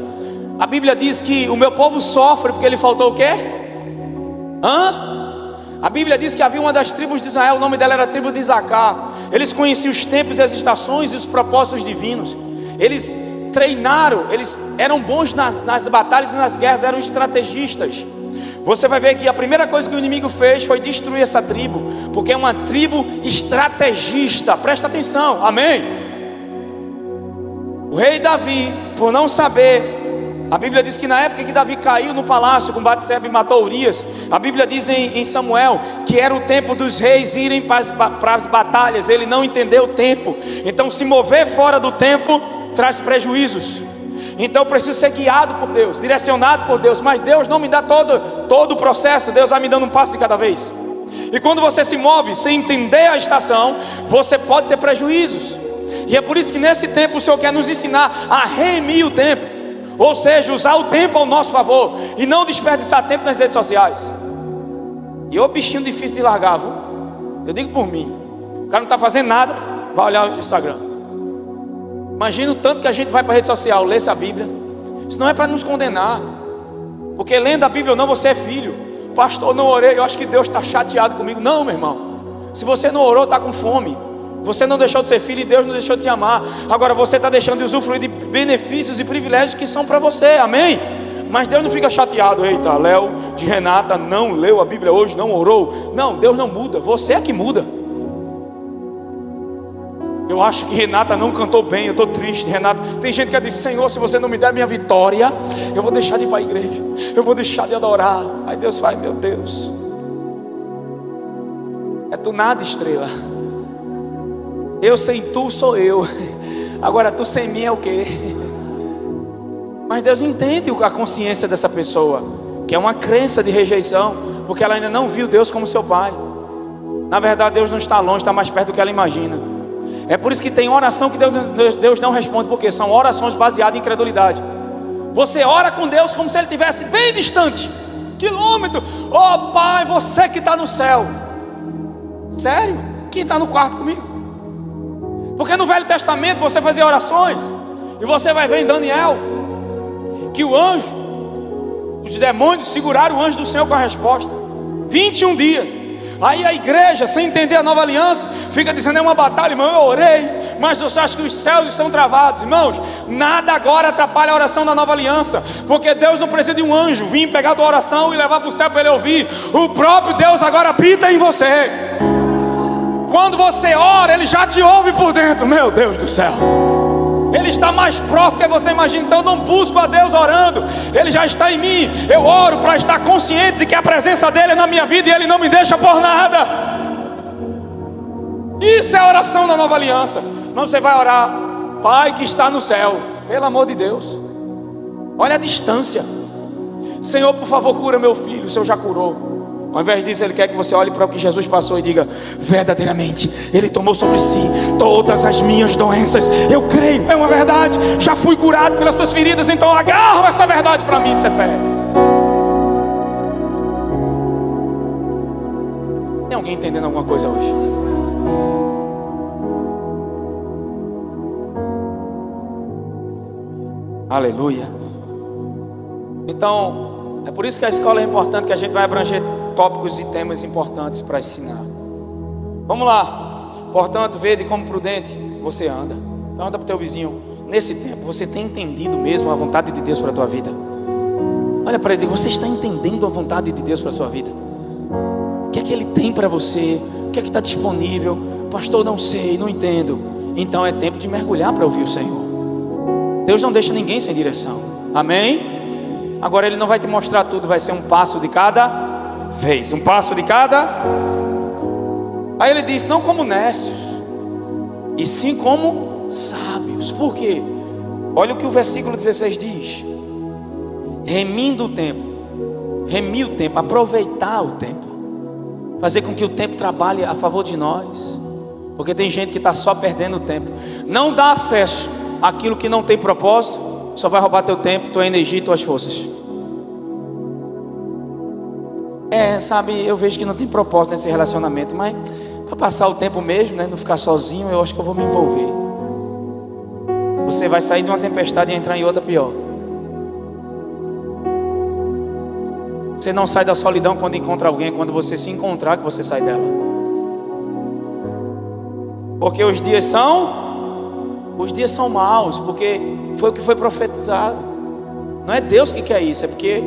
A Bíblia diz que o meu povo sofre porque lhe faltou o quê? A Bíblia diz que havia uma das tribos de Israel, o nome dela era a tribo de Isacar. Eles conheciam os tempos e as estações e os propósitos divinos. Eles treinaram, eles eram bons nas batalhas e nas guerras, eram estrategistas. Você vai ver que a primeira coisa que o inimigo fez foi destruir essa tribo, porque é uma tribo estrategista. Presta atenção, amém? O rei Davi, por não saber, a Bíblia diz que na época que Davi caiu no palácio com Batseba e matou Urias, a Bíblia diz em Samuel que era o tempo dos reis irem para as batalhas. Ele não entendeu o tempo. Então se mover fora do tempo traz prejuízos. Então eu preciso ser guiado por Deus, direcionado por Deus. Mas Deus não me dá todo o processo. Deus vai me dando um passo de cada vez. E quando você se move sem entender a estação, você pode ter prejuízos. E é por isso que nesse tempo o Senhor quer nos ensinar a remir o tempo. Ou seja, usar o tempo ao nosso favor e não desperdiçar tempo nas redes sociais. E é um bichinho difícil de largar, viu? Eu digo por mim. O cara não está fazendo nada, vai olhar o Instagram. Imagina o tanto que a gente vai para a rede social, lê essa Bíblia. Isso não é para nos condenar, porque lendo a Bíblia ou não, você é filho. Pastor, não orei, eu acho que Deus está chateado comigo. Não, meu irmão. Se você não orou, está com fome. Você não deixou de ser filho e Deus não deixou de te amar. Agora você está deixando de usufruir de benefícios e privilégios que são para você, amém? Mas Deus não fica chateado. Eita, Léo de Renata não leu a Bíblia hoje, não orou. Não, Deus não muda, você é que muda. Eu acho que Renata não cantou bem, eu estou triste, Renata. Tem gente que diz: Senhor, se você não me der minha vitória, eu vou deixar de ir para a igreja, eu vou deixar de adorar. Aí Deus faz: meu Deus, é tu nada, estrela. Eu sem tu sou eu. Agora tu sem mim é o quê? Mas Deus entende a consciência dessa pessoa, que é uma crença de rejeição, porque ela ainda não viu Deus como seu pai. Na verdade Deus não está longe, está mais perto do que ela imagina. É por isso que tem oração que Deus não responde, porque são orações baseadas em incredulidade. Você ora com Deus como se Ele estivesse bem distante, quilômetro. Oh Pai, você que está no céu. Sério? Quem está no quarto comigo? Porque no Velho Testamento você fazia orações, e você vai ver em Daniel que o anjo, os demônios seguraram o anjo do Senhor com a resposta. 21 dias. Aí a igreja, sem entender a nova aliança, fica dizendo: é uma batalha, irmão, eu orei, mas você acha que os céus estão travados. Irmãos, nada agora atrapalha a oração da nova aliança, porque Deus não precisa de um anjo vir pegar a tua oração e levar para o céu para ele ouvir. O próprio Deus agora habita em você. Quando você ora, Ele já te ouve por dentro. Meu Deus do céu, Ele está mais próximo do que você imagina. Então não busco a Deus orando, Ele já está em mim. Eu oro para estar consciente de que a presença dEle é na minha vida, e Ele não me deixa por nada. Isso é a oração da nova aliança. Não, você vai orar: Pai que está no céu. Pelo amor de Deus, olha a distância. Senhor, por favor, cura meu filho. O Senhor já curou. Ao invés disso, Ele quer que você olhe para o que Jesus passou e diga: verdadeiramente Ele tomou sobre si todas as minhas doenças. Eu creio, é uma verdade. Já fui curado pelas suas feridas. Então agarro essa verdade para mim. Isso é fé. Tem alguém entendendo alguma coisa hoje? Aleluia. Então, é por isso que a escola é importante, que a gente vai abranger tópicos e temas importantes para ensinar. Vamos lá. Portanto, vede como prudente você anda. Pergunta para o teu vizinho: nesse tempo, você tem entendido mesmo a vontade de Deus para a tua vida? Olha para ele e diga: você está entendendo a vontade de Deus para a sua vida? O que é que Ele tem para você? O que é que está disponível? Pastor, não sei, não entendo. Então é tempo de mergulhar para ouvir o Senhor. Deus não deixa ninguém sem direção. Amém? Agora Ele não vai te mostrar tudo, vai ser um passo de cada vez, um passo de cada. Aí Ele diz: não como necios, e sim como sábios. Por quê? Olha o que o versículo 16 diz: remindo o tempo, remir o tempo, aproveitar o tempo, fazer com que o tempo trabalhe a favor de nós. Porque tem gente que está só perdendo o tempo. Não dá acesso àquilo que não tem propósito, só vai roubar teu tempo, tua energia e tuas forças. Sabe, eu vejo que não tem propósito nesse relacionamento, mas para passar o tempo mesmo, né, não ficar sozinho, eu acho que eu vou me envolver. Você vai sair de uma tempestade e entrar em outra pior. Você não sai da solidão quando encontra alguém, é quando você se encontrar que você sai dela. Porque os dias são maus, porque foi o que foi profetizado. Não é Deus que quer isso, é porque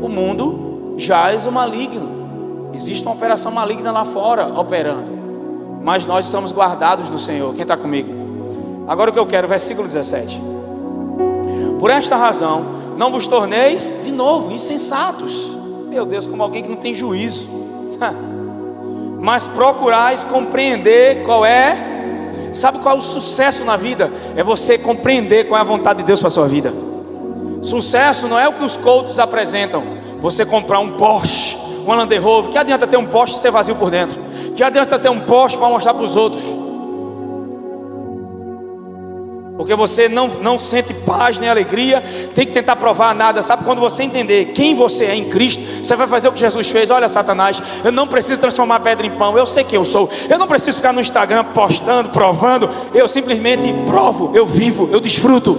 o mundo jaz o maligno. Existe uma operação maligna lá fora operando, mas nós estamos guardados no Senhor. Quem está comigo? Agora o que eu quero, versículo 17. Por esta razão, não vos torneis de novo insensatos. Meu Deus, como alguém que não tem juízo. Mas procurais compreender qual é. Sabe qual é o sucesso na vida? É você compreender qual é a vontade de Deus para a sua vida. Sucesso não é o que os cultos apresentam. Você comprar um Porsche, um Land Rover. Que adianta ter um Porsche e ser vazio por dentro? Que adianta ter um Porsche para mostrar para os outros? Porque você não sente paz nem alegria, tem que tentar provar nada. Sabe, quando você entender quem você é em Cristo, você vai fazer o que Jesus fez. Olha, Satanás, eu não preciso transformar pedra em pão, eu sei quem eu sou. Eu não preciso ficar no Instagram postando, provando. Eu simplesmente provo, eu vivo, eu desfruto.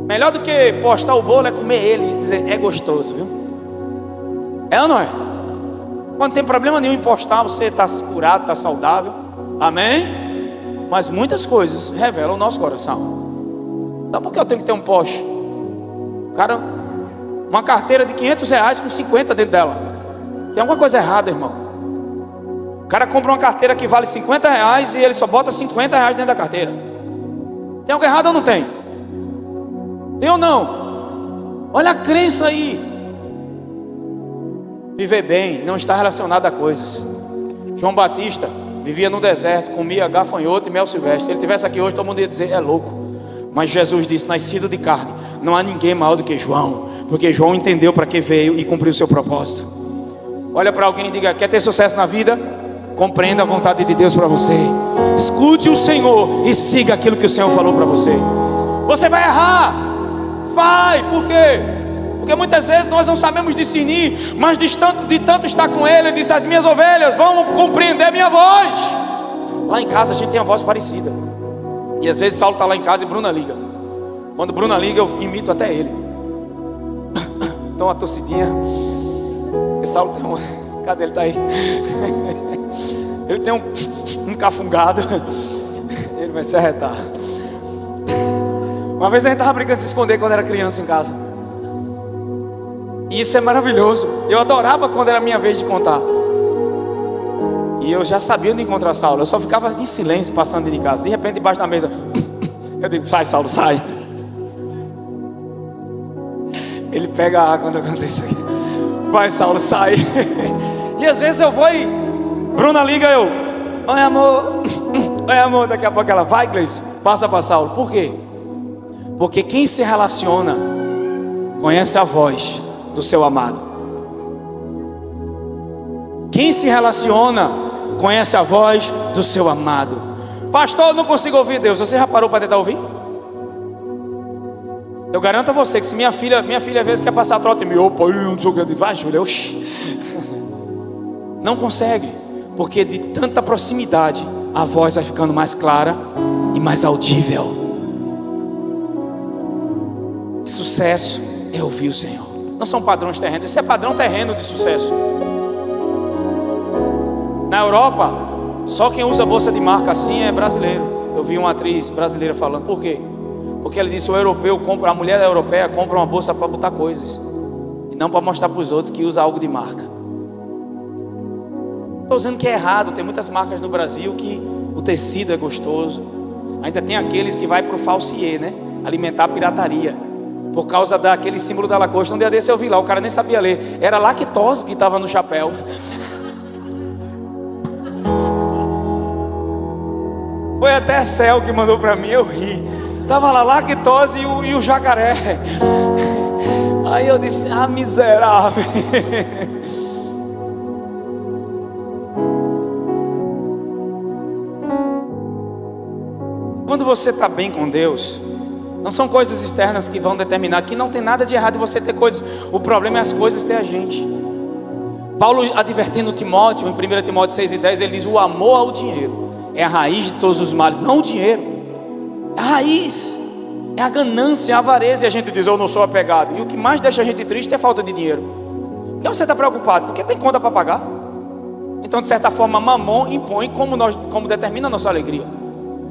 Melhor do que postar o bolo é comer ele e dizer, é gostoso, viu? É ou não é? Quando tem problema nenhum em postar, você está curado, está saudável. Amém? Mas muitas coisas revelam o nosso coração. Então por que eu tenho que ter um Porsche? Cara, uma carteira de R$500 com 50 dentro dela. Tem alguma coisa errada, irmão. O cara compra uma carteira que vale R$50 e ele só bota R$50 dentro da carteira. Tem algo errado ou não tem? Tem ou não? Olha a crença aí. Viver bem não está relacionado a coisas. João Batista vivia no deserto, comia gafanhoto e mel silvestre. Se ele estivesse aqui hoje, todo mundo ia dizer, é louco. Mas Jesus disse, nascido de carne, não há ninguém maior do que João. Porque João entendeu para que veio e cumpriu o seu propósito. Olha para alguém e diga, quer ter sucesso na vida? Compreenda a vontade de Deus para você. Escute o Senhor e siga aquilo que o Senhor falou para você. Você vai errar. Vai, por quê? Porque muitas vezes nós não sabemos discernir, mas de tanto estar com Ele, Ele disse, as minhas ovelhas vão compreender a minha voz. Lá em casa a gente tem a voz parecida. E às vezes Saulo está lá em casa e Bruna liga. Quando Bruna liga eu imito até ele. Então uma tossidinha. E Saulo tem uma... Cadê ele? Está aí. Ele tem um cafungado. Ele vai se arretar. Uma vez a gente estava brincando de se esconder quando era criança em casa. E isso é maravilhoso. Eu adorava quando era a minha vez de contar. E eu já sabia onde encontrar Saulo. Eu só ficava em silêncio passando dentro de casa. De repente debaixo da mesa eu digo, sai Saulo, sai. Ele pega a água quando eu canto isso aqui. Vai Saulo, sai. E às vezes eu vou e Bruna liga, eu, oi amor. Oi amor, daqui a pouco ela, vai Gleice, passa para Saulo. Por quê? Porque quem se relaciona conhece a voz do seu amado. Quem se relaciona conhece a voz do seu amado. Pastor, eu não consigo ouvir Deus. Você já parou para tentar ouvir? Eu garanto a você que se minha filha às vezes quer passar trote em mim, opa, eu não sei o que, eu digo, vai Júlia, não consegue, porque de tanta proximidade a voz vai ficando mais clara e mais audível. Sucesso é ouvir o Senhor. Não são padrões terrenos, isso é padrão terreno de sucesso. Na Europa, só quem usa bolsa de marca assim é brasileiro. Eu vi uma atriz brasileira falando, por quê? Porque ela disse, a mulher europeia compra uma bolsa para botar coisas, e não para mostrar para os outros que usa algo de marca. Estou dizendo que é errado, tem muitas marcas no Brasil que o tecido é gostoso. Ainda tem aqueles que vai para o falsier, né? Alimentar a pirataria. Por causa daquele símbolo da lagosta. Um dia desse eu vi lá, o cara nem sabia ler. Era lactose que estava no chapéu. Foi até Céu que mandou para mim, eu ri. Tava lá lactose e o jacaré. Aí eu disse, ah, miserável. Quando você está bem com Deus, não são coisas externas que vão determinar. Que não tem nada de errado em você ter coisas. O problema é as coisas ter a gente. Paulo advertindo Timóteo, em 1 Timóteo 6:10, ele diz, o amor ao dinheiro é a raiz de todos os males. Não o dinheiro, é a raiz. É a ganância, a avareza, e a gente diz, eu não sou apegado. E o que mais deixa a gente triste é falta de dinheiro. Por que você está preocupado? Porque tem conta para pagar. Então, de certa forma, mamon impõe como determina a nossa alegria.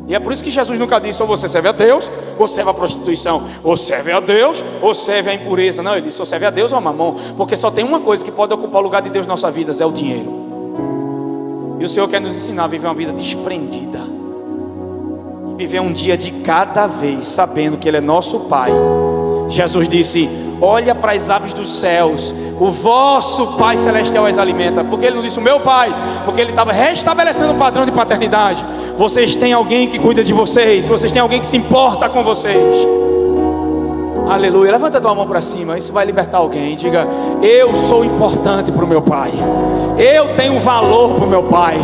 E é por isso que Jesus nunca disse, ou você serve a Deus, ou serve a prostituição, ou serve a Deus, ou serve a impureza. Não, ele disse, ou serve a Deus ou a mamon. Porque só tem uma coisa que pode ocupar o lugar de Deus em nossas vidas, é o dinheiro. E o Senhor quer nos ensinar a viver uma vida desprendida, viver um dia de cada vez, sabendo que Ele é nosso Pai. Jesus disse, olha para as aves dos céus, o vosso Pai Celestial as alimenta. Porque Ele não disse o meu Pai, porque Ele estava restabelecendo o padrão de paternidade. Vocês têm alguém que cuida de vocês, vocês têm alguém que se importa com vocês. Aleluia, levanta a tua mão para cima, isso vai libertar alguém. Diga, eu sou importante para o meu Pai, eu tenho valor para o meu Pai,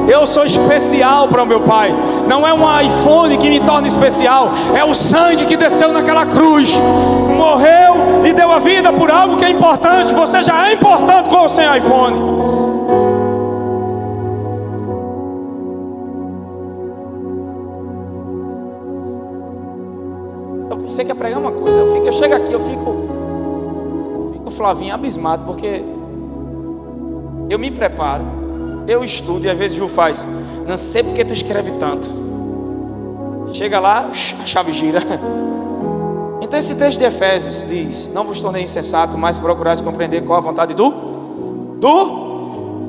eu sou especial para o meu Pai. Não é um iPhone que me torna especial, é o sangue que desceu naquela cruz, morreu e deu a vida por algo que é importante. Você já é importante com ou sem iPhone. Eu pensei que ia pregar uma coisa, eu chego aqui, eu fico Flavinho abismado, porque eu me preparo, eu estudo, e às vezes o Ju faz, não sei porque tu escreve tanto. Chega lá, a chave gira. Então esse texto de Efésios diz, não vos tornei insensato, mas procurai compreender qual a vontade do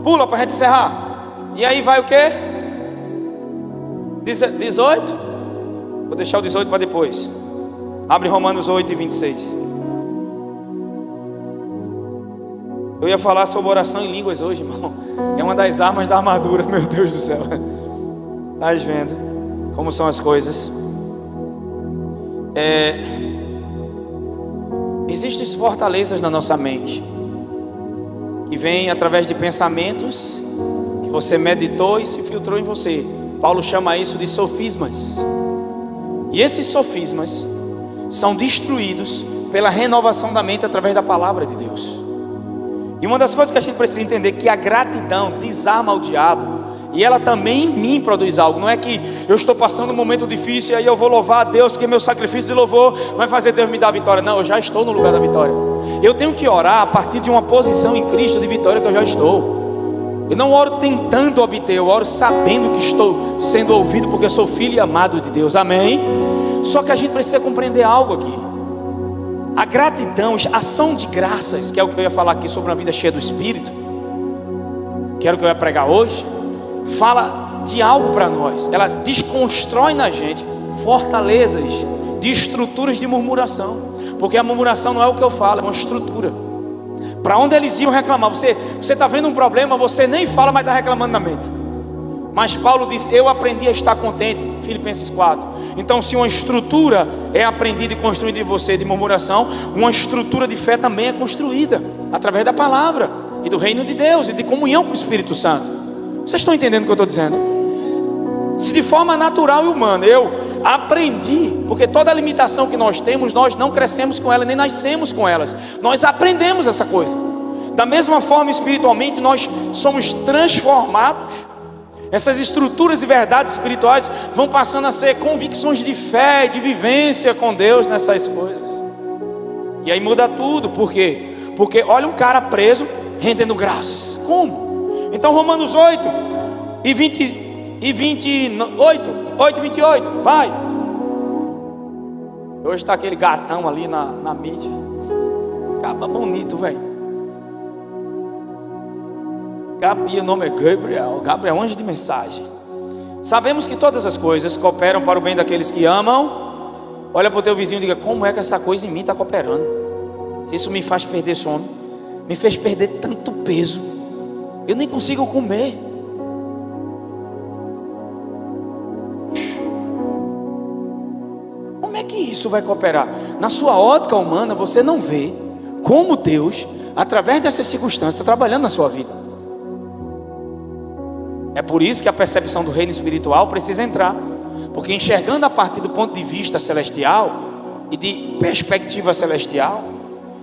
pula para a gente encerrar. E aí vai o quê? 18? Vou deixar o 18 para depois. Abre Romanos 8 e 26. Eu ia falar sobre oração em línguas hoje, irmão. É uma das armas da armadura, meu Deus do céu. Estás vendo como são as coisas? Existem fortalezas na nossa mente, que vêm através de pensamentos que você meditou e se filtrou em você. Paulo chama isso de sofismas. E esses sofismas são destruídos pela renovação da mente através da palavra de Deus. E uma das coisas que a gente precisa entender é que a gratidão desarma o diabo, e ela também em mim produz algo. Não é que eu estou passando um momento difícil e aí eu vou louvar a Deus porque meu sacrifício de louvor vai fazer Deus me dar a vitória. Não, eu já estou no lugar da vitória. Eu tenho que orar a partir de uma posição em Cristo de vitória que eu já estou. Eu não oro tentando obter, eu oro sabendo que estou sendo ouvido, porque eu sou filho e amado de Deus. Amém? Só que a gente precisa compreender algo aqui. A gratidão, a ação de graças, que é o que eu ia falar aqui sobre uma vida cheia do Espírito, que era o que eu ia pregar hoje, fala de algo para nós. Ela desconstrói na gente fortalezas de estruturas de murmuração, porque a murmuração não é o que eu falo, é uma estrutura. Para onde eles iam reclamar? Você está vendo um problema, você nem fala, mas está reclamando na mente. Mas Paulo disse, eu aprendi a estar contente, Filipenses 4. Então, se uma estrutura é aprendida e construída em você de murmuração, uma estrutura de fé também é construída através da palavra e do reino de Deus e de comunhão com o Espírito Santo. Vocês estão entendendo o que eu estou dizendo? Se de forma natural e humana eu aprendi, porque toda a limitação que nós temos, nós não crescemos com ela, nem nascemos com elas, nós aprendemos essa coisa. Da mesma forma, espiritualmente, nós somos transformados. Essas estruturas e verdades espirituais vão passando a ser convicções de fé, de vivência com Deus nessas coisas. E aí muda tudo. Por quê? Porque olha um cara preso rendendo graças. Como? Então Romanos 8 e 28, vai. Hoje está aquele gatão ali na mídia. Acaba bonito, velho. E o nome é Gabriel. Gabriel, anjo de mensagem. Sabemos que todas as coisas cooperam para o bem daqueles que amam. Olha para o teu vizinho e diga, como é que essa coisa em mim está cooperando? Isso me faz perder sono, me fez perder tanto peso, eu nem consigo comer. Como é que isso vai cooperar? Na sua ótica humana, você não vê como Deus, através dessas circunstâncias, está trabalhando na sua vida. É por isso que a percepção do reino espiritual precisa entrar, porque enxergando a partir do ponto de vista celestial e de perspectiva celestial,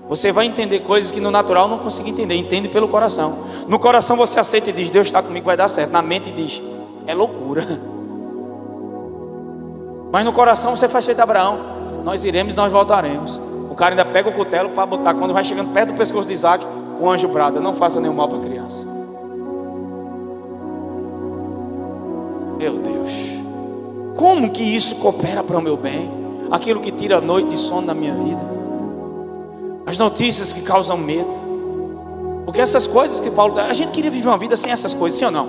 você vai entender coisas que no natural não consegue entender. Entende pelo coração. No coração você aceita e diz, Deus está comigo, vai dar certo. Na mente diz, é loucura. Mas no coração você faz feito Abraão, nós iremos e nós voltaremos. O cara ainda pega o cutelo para botar, quando vai chegando perto do pescoço de Isaac, o anjo brada: não faça nenhum mal para a criança. Meu Deus, como que isso coopera para o meu bem? Aquilo que tira a noite de sono da minha vida, as notícias que causam medo, porque essas coisas que Paulo... A gente queria viver uma vida sem essas coisas, sim ou não?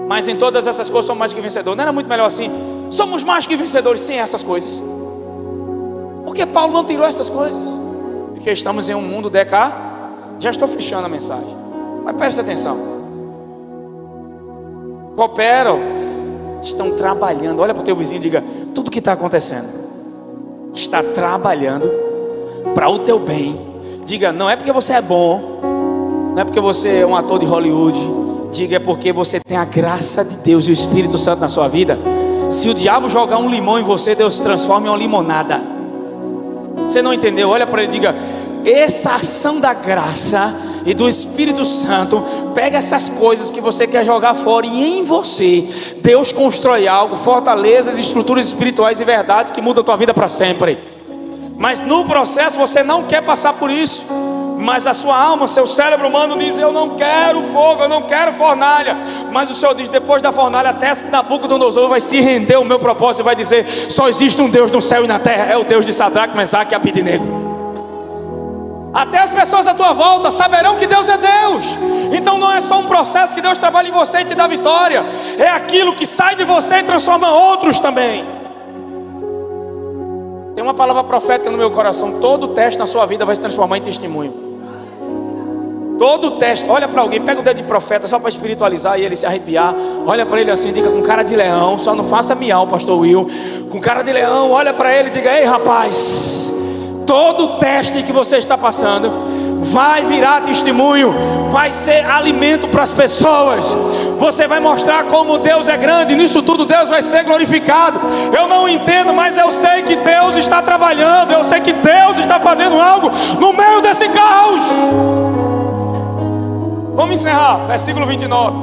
Mas em todas essas coisas somos mais que vencedores. Não era muito melhor assim? Somos mais que vencedores sem essas coisas. Por que Paulo não tirou essas coisas? Porque estamos em um mundo Já estou fechando a mensagem, mas preste atenção. Cooperam, estão trabalhando. Olha para o teu vizinho e diga: tudo que está acontecendo está trabalhando para o teu bem. Diga: não é porque você é bom, não é porque você é um ator de Hollywood. Diga: é porque você tem a graça de Deus e o Espírito Santo na sua vida. Se o diabo jogar um limão em você, Deus transforma em uma limonada. Você não entendeu? Olha para ele e diga: essa ação da graça e do Espírito Santo pega essas coisas que você quer jogar fora, e em você Deus constrói algo, fortalezas, estruturas espirituais e verdades que mudam a tua vida para sempre. Mas no processo você não quer passar por isso. Mas a sua alma, seu cérebro humano diz: eu não quero fogo, eu não quero fornalha. Mas o Senhor diz: depois da fornalha, até Nabucodonosor vai se render ao meu propósito e vai dizer: só existe um Deus no céu e na terra, é o Deus de Sadraque, Mesaque e Abednego. Até as pessoas à tua volta saberão que Deus é Deus. Então não é só um processo que Deus trabalha em você e te dá vitória, é aquilo que sai de você e transforma outros também. Tem uma palavra profética no meu coração: todo teste na sua vida vai se transformar em testemunho. Todo teste. Olha para alguém, pega o dedo de profeta só para espiritualizar e ele se arrepiar. Olha para ele assim, diga com cara de leão: só não faça miau, pastor Will. Com cara de leão, olha para ele e diga: ei rapaz, todo teste que você está passando vai virar testemunho, vai ser alimento para as pessoas. Você vai mostrar como Deus é grande, nisso tudo Deus vai ser glorificado. Eu não entendo, mas eu sei que Deus está trabalhando, eu sei que Deus está fazendo algo no meio desse caos. Vamos encerrar, versículo 29.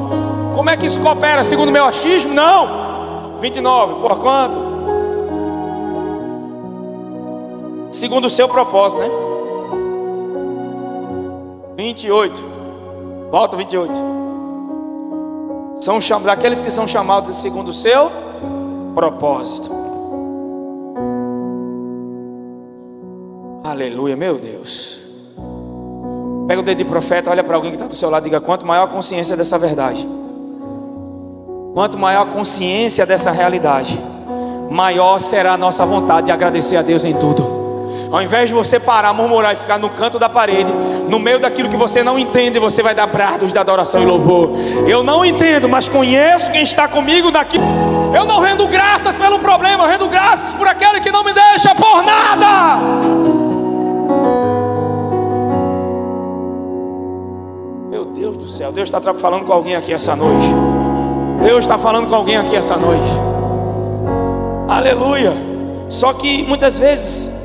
Como é que isso coopera? Segundo o meu achismo? Não. 29, por quanto? Segundo o seu propósito, né? 28. Volta 28. São daqueles que são chamados segundo o seu propósito. Aleluia, meu Deus. Pega o dedo de profeta, olha para alguém que está do seu lado e diga: quanto maior a consciência dessa verdade, quanto maior a consciência dessa realidade, maior será a nossa vontade de agradecer a Deus em tudo. Ao invés de você parar, murmurar e ficar no canto da parede, no meio daquilo que você não entende, você vai dar brados de adoração e louvor. Eu não entendo, mas conheço quem está comigo daqui. Eu não rendo graças pelo problema, eu rendo graças por aquele que não me deixa por nada. Meu Deus do céu, Deus está falando com alguém aqui essa noite. Deus está falando com alguém aqui essa noite. Aleluia. Só que muitas vezes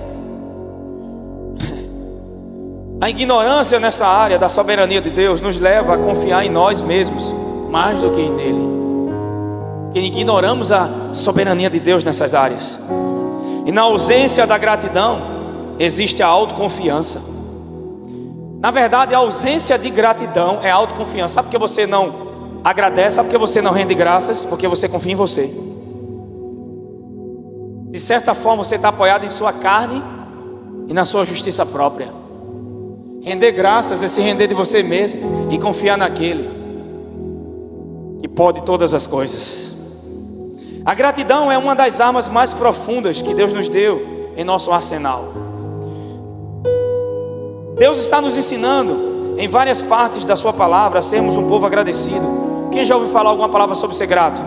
a ignorância nessa área da soberania de Deus nos leva a confiar em nós mesmos mais do que nele, porque ignoramos a soberania de Deus nessas áreas. E na ausência da gratidão existe a autoconfiança. Na verdade, a ausência de gratidão é a autoconfiança. Sabe por que você não agradece? Sabe por que você não rende graças? Porque você confia em você. De certa forma você está apoiado em sua carne e na sua justiça própria. Render graças é se render de você mesmo e confiar naquele que pode todas as coisas. A gratidão é uma das armas mais profundas que Deus nos deu em nosso arsenal. Deus está nos ensinando em várias partes da sua palavra a sermos um povo agradecido. Quem já ouviu falar alguma palavra sobre ser grato?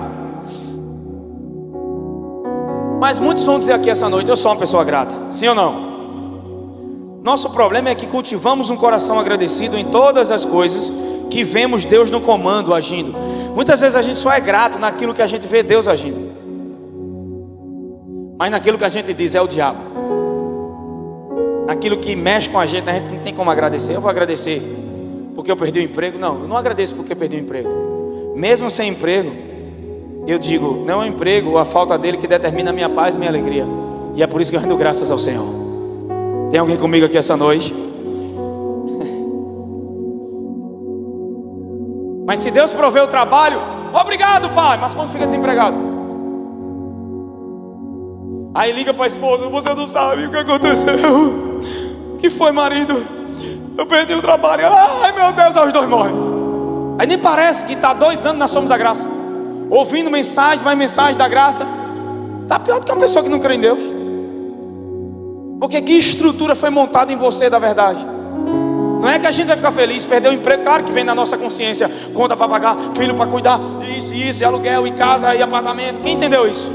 Mas muitos vão dizer aqui essa noite: eu sou uma pessoa grata. Sim ou não? Nosso problema é que cultivamos um coração agradecido em todas as coisas que vemos Deus no comando, agindo. Muitas vezes a gente só é grato naquilo que a gente vê Deus agindo, mas naquilo que a gente diz é o diabo. Naquilo que mexe com a gente não tem como agradecer. Eu vou agradecer porque eu perdi o emprego? Não, eu não agradeço porque eu perdi o emprego. Mesmo sem emprego, eu digo: não é o emprego ou a falta dele que determina a minha paz e minha alegria. E é por isso que eu rendo graças ao Senhor. Tem alguém comigo aqui essa noite? Mas se Deus provê o trabalho, obrigado, pai. Mas quando fica desempregado, aí liga para a esposa: você não sabe o que aconteceu. O que foi, marido? Eu perdi o trabalho. Ai meu Deus, os dois morrem. Aí nem parece que está 2 anos nós somos a graça, ouvindo mensagem, mais mensagem da graça. Está pior do que uma pessoa que não crê em Deus. Porque que estrutura foi montada em você da verdade? Não é que a gente vai ficar feliz, perder o emprego. Claro que vem na nossa consciência, conta para pagar, filho para cuidar, isso, e aluguel, e casa, e apartamento. Quem entendeu isso?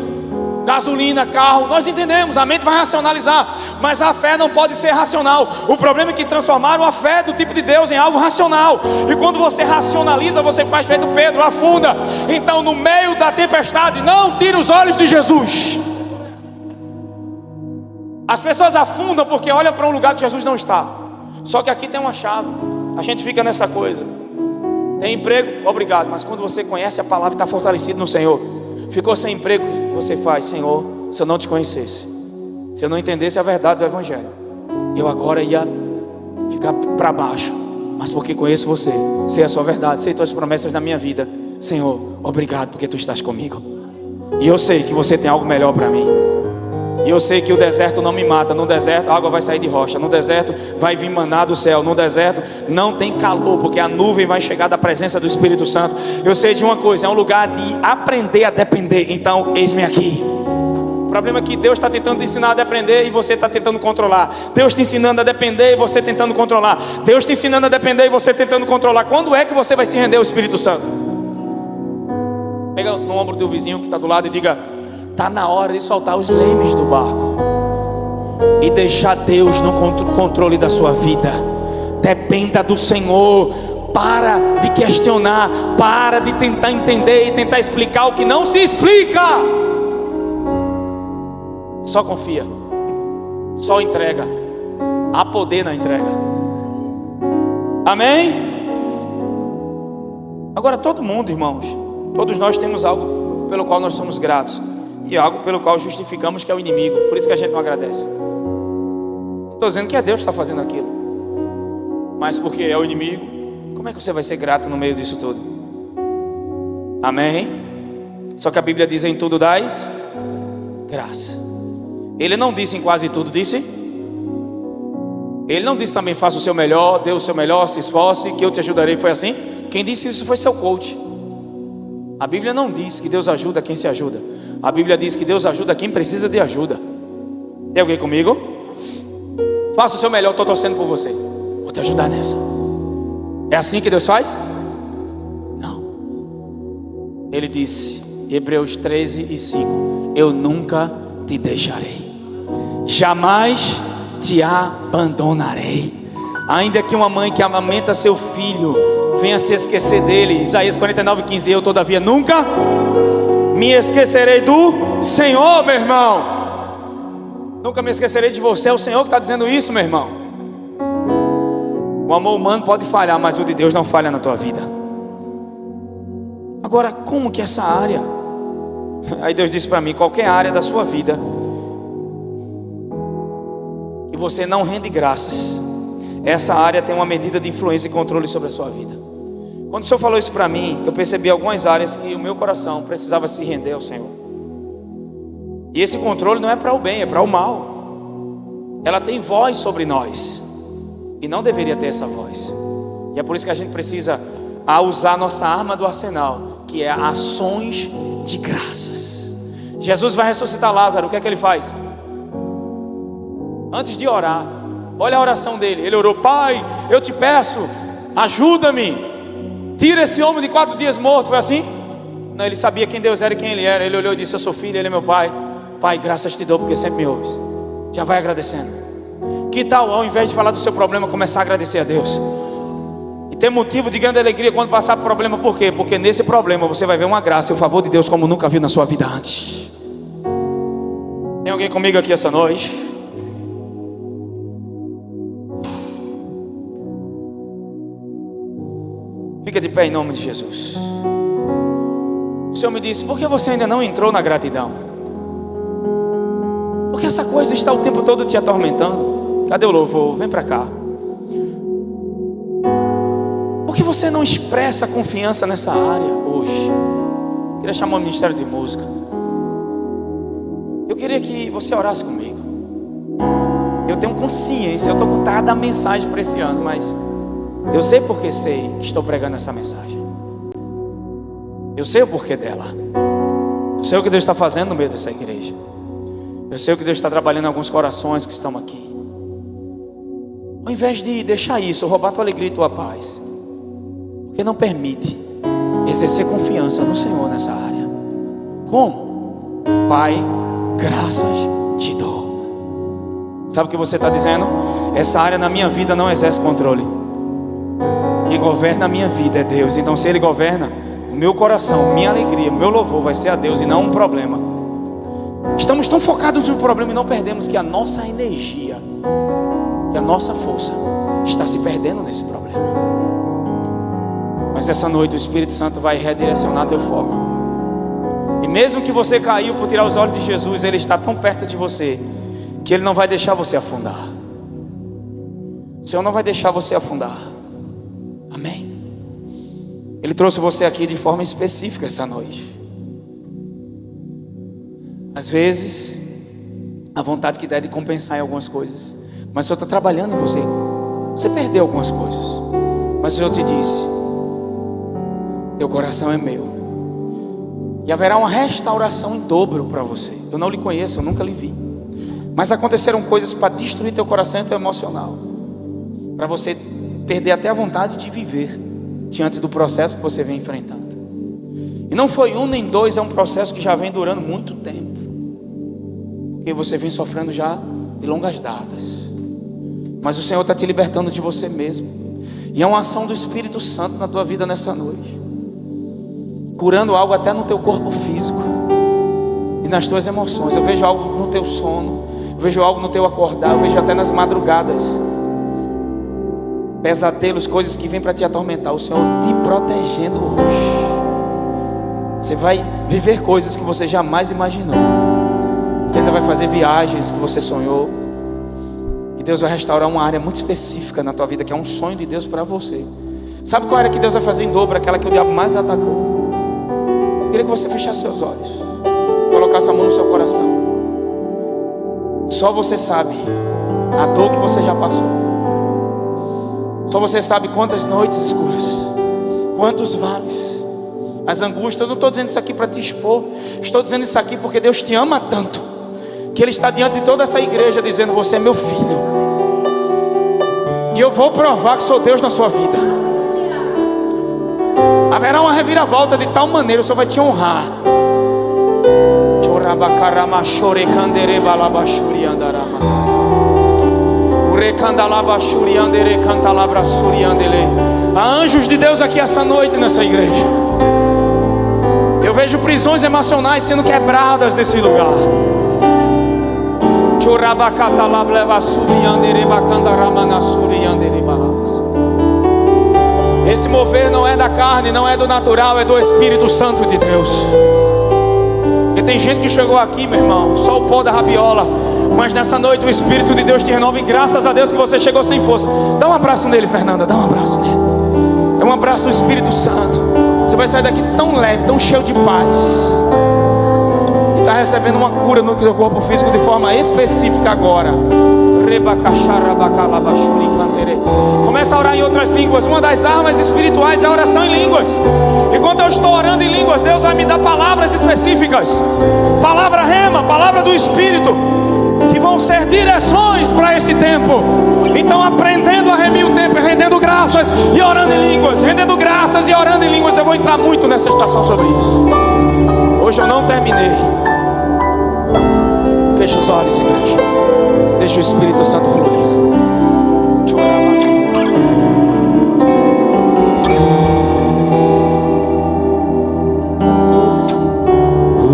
Gasolina, carro, nós entendemos, a mente vai racionalizar. Mas a fé não pode ser racional. O problema é que transformaram a fé do tipo de Deus em algo racional. E quando você racionaliza, você faz feito Pedro, afunda. Então no meio da tempestade, não tire os olhos de Jesus. As pessoas afundam porque olham para um lugar que Jesus não está. Só que aqui tem uma chave. A gente fica nessa coisa. Tem emprego, obrigado. Mas quando você conhece a palavra e está fortalecido no Senhor, ficou sem emprego, você faz: Senhor, se eu não te conhecesse, se eu não entendesse a verdade do Evangelho, eu agora ia ficar para baixo. Mas porque conheço você, sei a sua verdade, sei tuas promessas na minha vida, Senhor, obrigado porque tu estás comigo. E eu sei que você tem algo melhor para mim. E eu sei que o deserto não me mata. No deserto a água vai sair de rocha. No deserto vai vir maná do céu. No deserto não tem calor, porque a nuvem vai chegar da presença do Espírito Santo. Eu sei de uma coisa: é um lugar de aprender a depender. Então eis-me aqui. O problema é que Deus está tentando te ensinar a depender e você está tentando controlar. Deus te ensinando a depender e você tentando controlar. Deus te ensinando a depender e você tentando controlar. Quando é que você vai se render ao Espírito Santo? Pega no ombro do vizinho que está do lado e diga: está na hora de soltar os lemes do barco e deixar Deus no controle da sua vida. Dependa do Senhor. Para de questionar, para de tentar entender e tentar explicar o que não se explica. Só confia, só entrega. Há poder na entrega. Amém? Agora todo mundo, irmãos, todos nós temos algo pelo qual nós somos gratos e algo pelo qual justificamos que é o inimigo. Por isso que a gente não agradece. Não estou dizendo que é Deus que está fazendo aquilo, mas porque é o inimigo. Como é que você vai ser grato no meio disso tudo? Amém? Só que a Bíblia diz: em tudo dais graça. Ele não disse em quase tudo, disse? Ele não disse também: faça o seu melhor, dê o seu melhor, se esforce, que eu te ajudarei. Foi assim? Quem disse isso foi seu coach. A Bíblia não diz que Deus ajuda quem se ajuda. A Bíblia diz que Deus ajuda quem precisa de ajuda. Tem alguém comigo? Faça o seu melhor, estou torcendo por você, vou te ajudar nessa. É assim que Deus faz? Não. Ele disse, Hebreus 13:5: eu nunca te deixarei, jamais te abandonarei. Ainda que uma mãe que amamenta seu filho venha se esquecer dele, Isaías 49:15: eu todavia nunca me esquecerei do Senhor. Meu irmão, nunca me esquecerei de você. É o Senhor que está dizendo isso, meu irmão. O amor humano pode falhar, mas o de Deus não falha na tua vida. Agora, como que essa área? Aí Deus disse para mim: qualquer área da sua vida que você não rende graças, essa área tem uma medida de influência e controle sobre a sua vida. Quando o Senhor falou isso para mim, eu percebi algumas áreas que o meu coração precisava se render ao Senhor. E esse controle não é para o bem, é para o mal. Ela tem voz sobre nós e não deveria ter essa voz. E é por isso que a gente precisa usar nossa arma do arsenal, que é ações de graças. Jesus vai ressuscitar Lázaro. O que é que ele faz? Antes de orar, olha a oração dele. Ele orou: Pai, eu te peço, ajuda-me, tira esse homem de 4 dias morto. Foi assim? Não, ele sabia quem Deus era e quem ele era. Ele olhou e disse: eu sou filho, ele é meu pai. Pai, graças te dou porque sempre me ouves. Já vai agradecendo. Que tal, ao invés de falar do seu problema, começar a agradecer a Deus? E ter motivo de grande alegria quando passar por problema. Por quê? Porque nesse problema você vai ver uma graça e o favor de Deus como nunca viu na sua vida antes. Tem alguém comigo aqui essa noite? Fica de pé em nome de Jesus. O Senhor me disse: por que você ainda não entrou na gratidão? Por Porque essa coisa está o tempo todo te atormentando. Cadê o louvor? Vem para cá. Por que você não expressa confiança nessa área hoje? Eu queria chamar o Ministério de Música. Eu queria que você orasse comigo. Eu tenho consciência, eu estou com cada mensagem para esse ano, mas eu sei porque sei que estou pregando essa mensagem. Eu sei o porquê dela. Eu sei o que Deus está fazendo no meio dessa igreja. Eu sei o que Deus está trabalhando em alguns corações que estão aqui. Ao invés de deixar isso roubar tua alegria e tua paz, porque não permite exercer confiança no Senhor nessa área. Como? Pai, graças te dou. Sabe o que você está dizendo? Essa área na minha vida não exerce controle. Quem governa a minha vida é Deus. Então se Ele governa, o meu coração, minha alegria, o meu louvor vai ser a Deus e não um problema. Estamos tão focados no problema e não perdemos que a nossa energia e a nossa força está se perdendo nesse problema. Mas essa noite o Espírito Santo vai redirecionar teu foco. E mesmo que você caiu por tirar os olhos de Jesus, Ele está tão perto de você que Ele não vai deixar você afundar. O Senhor não vai deixar você afundar. Amém? Ele trouxe você aqui de forma específica essa noite. Às vezes a vontade que dá é de compensar em algumas coisas, mas o Senhor está trabalhando em você. Você perdeu algumas coisas, mas o Senhor te disse: teu coração é meu, e haverá uma restauração em dobro para você. Eu não lhe conheço, eu nunca lhe vi, mas aconteceram coisas para destruir teu coração e teu emocional, para você perder até a vontade de viver diante do processo que você vem enfrentando. E não foi um nem dois, é um processo que já vem durando muito tempo, porque você vem sofrendo já de longas datas. Mas o Senhor está te libertando de você mesmo, e é uma ação do Espírito Santo na tua vida nessa noite, curando algo até no teu corpo físico e nas tuas emoções. Eu vejo algo no teu sono, eu vejo algo no teu acordar, eu vejo até nas madrugadas pesadelos, coisas que vêm para te atormentar. O Senhor te protegendo hoje. Você vai viver coisas que você jamais imaginou. Você ainda vai fazer viagens que você sonhou, e Deus vai restaurar uma área muito específica na tua vida, que é um sonho de Deus para você. Sabe qual área que Deus vai fazer em dobro? Aquela que o diabo mais atacou. Eu queria que você fechasse seus olhos, colocasse a mão no seu coração. Só você sabe a dor que você já passou. Só você sabe quantas noites escuras, quantos vales, as angústias. Eu não estou dizendo isso aqui para te expor, estou dizendo isso aqui porque Deus te ama tanto, que Ele está diante de toda essa igreja dizendo: você é meu filho, e eu vou provar que sou Deus na sua vida. Haverá uma reviravolta de tal maneira, o Senhor vai te honrar. Há anjos de Deus aqui essa noite nessa igreja. Eu vejo prisões emocionais sendo quebradas desse lugar. Esse mover não é da carne, não é do natural, é do Espírito Santo de Deus. Porque tem gente que chegou aqui, meu irmão, só o pó da rabiola, mas nessa noite o Espírito de Deus te renova, e graças a Deus que você chegou sem força. Dá um abraço nele, Fernanda, dá um abraço nele. É um abraço do Espírito Santo. Você vai sair daqui tão leve, tão cheio de paz, e está recebendo uma cura no teu corpo físico de forma específica agora. Começa a orar em outras línguas. Uma das armas espirituais é a oração em línguas. Enquanto eu estou orando em línguas, Deus vai me dar palavras específicas, palavra rema, palavra do Espírito, que vão ser direções para esse tempo. Então, aprendendo a remir o tempo, rendendo graças e orando em línguas, rendendo graças e orando em línguas. Eu vou entrar muito nessa estação sobre isso. Hoje eu não terminei. Feche os olhos, igreja. Deixa o Espírito Santo fluir.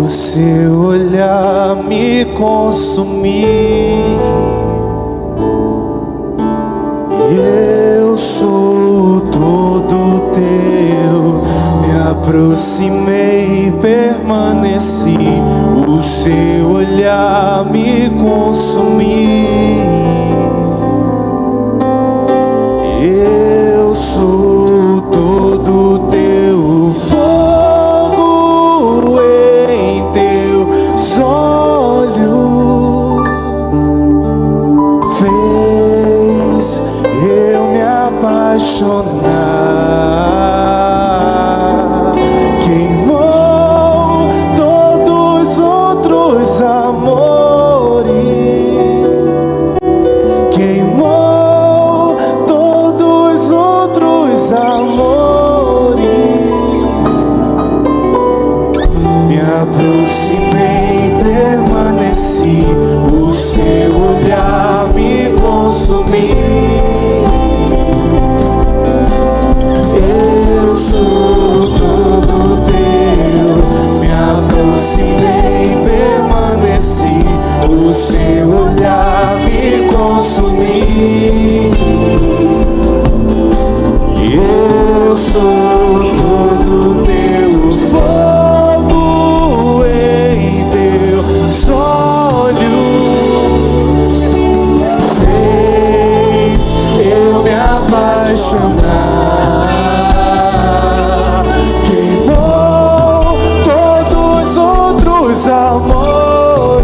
O seu olhar me consumir. Eu sou todo teu, me aproximei e permaneci, o seu olhar me consumiu. Eu sou todo teu fogo em teus olhos, fez eu me apaixonar, queimou todos os outros amores, queimou todos os outros amores. Me aproximei, permaneci, o seu olhar me consumiu. Eu sou todo teu, me aproximei, permaneci, o seu olhar me consumiu. Eu sou todo teu fogo em teus olhos, fez eu me apaixonar, queimou todos os outros amores,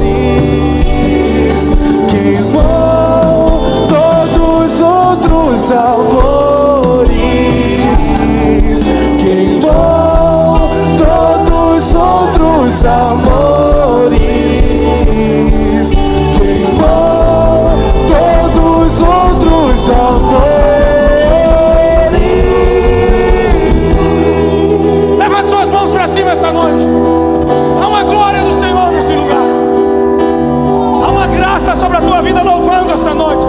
queimou todos os outros amores, queimou todos os outros amores, queimou todos os outros amores. Levante suas mãos para cima essa noite. Há uma glória do Senhor nesse lugar. Há uma graça sobre a tua vida louvando essa noite.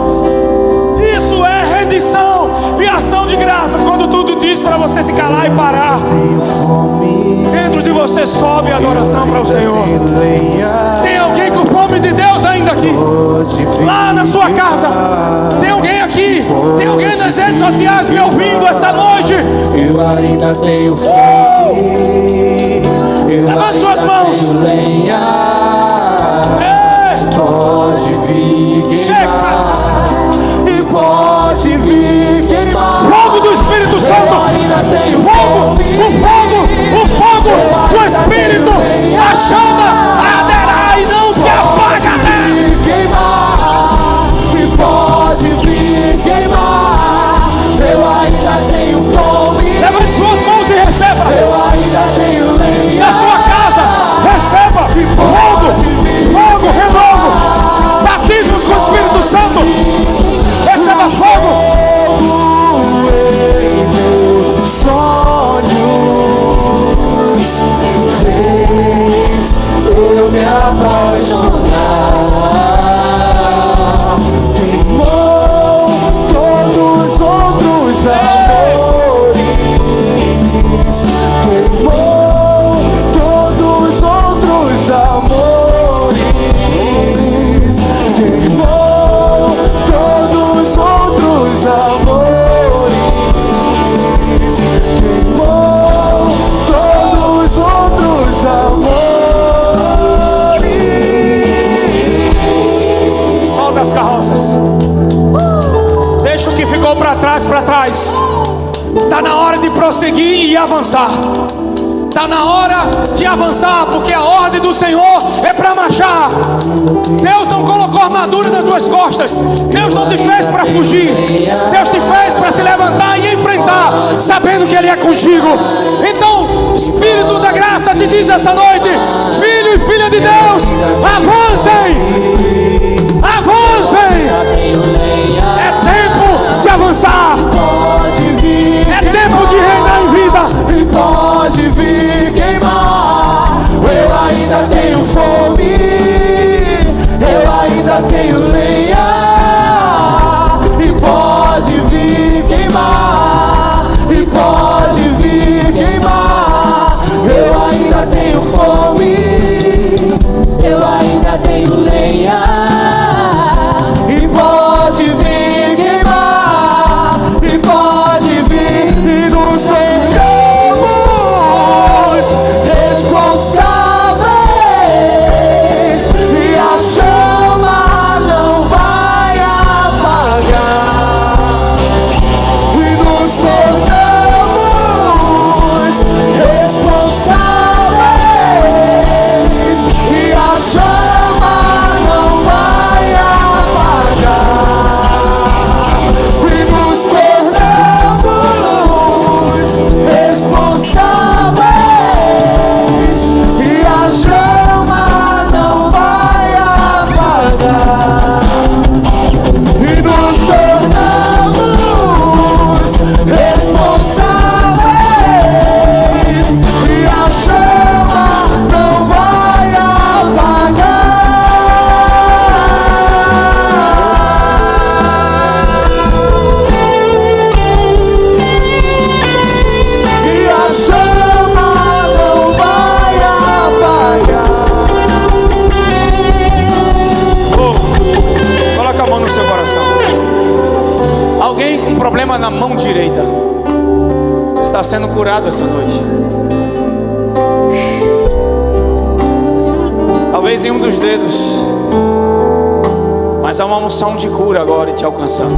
Isso é rendição e ação de graças. Quando tudo diz para você se calar e parar, Tenho fome, dentro de você sobe a adoração para o Senhor. tenho lenha, Tem alguém com fome de Deus ainda aqui? pode vir Lá na sua casa. Tem alguém aqui? Tem alguém nas redes sociais me ouvindo essa noite? Eu ainda tenho fome, eu Levante suas ainda mãos. tenho lenha, Ei, pode vir queimar, e pode vir queimar. fogo do Espírito Santo. Eu ainda tenho Fogo, fome, o fogo do Espírito. A chama arderá e não se apaga. vir queimar, e pode vir queimar. Eu ainda tenho fome, Levante suas mãos e receba. eu ainda tenho lenha. Na sua casa, receba fogo, renovo, batismos com o Espírito Santo. Receba fogo. Sonhos fez eu me apaixonar, queimou todos os outros amores, queimou todos os outros amores, queimou todos os outros amores, queimou todos os outros amores. Sobe as carroças. Deixa o que ficou para trás. Está na hora de prosseguir e avançar. Está na hora de avançar, porque a ordem do Senhor é para marchar. Deus não colocou armadura nas tuas costas. Deus não te fez para fugir. Deus te fez para se levantar e enfrentar, sabendo que Ele é contigo. Então, Espírito da graça te diz essa noite: filho e filha de Deus, avancem! Avancem! É tempo de avançar. É tempo de reinar em vida. E pode vir queimar. Eu ainda tenho fome, eu ainda tenho lenha. E pode vir queimar, e pode vir queimar. Eu ainda tenho fome, eu ainda tenho lenha. curado essa noite. Talvez em um dos dedos, mas há uma unção de cura agora te alcançando.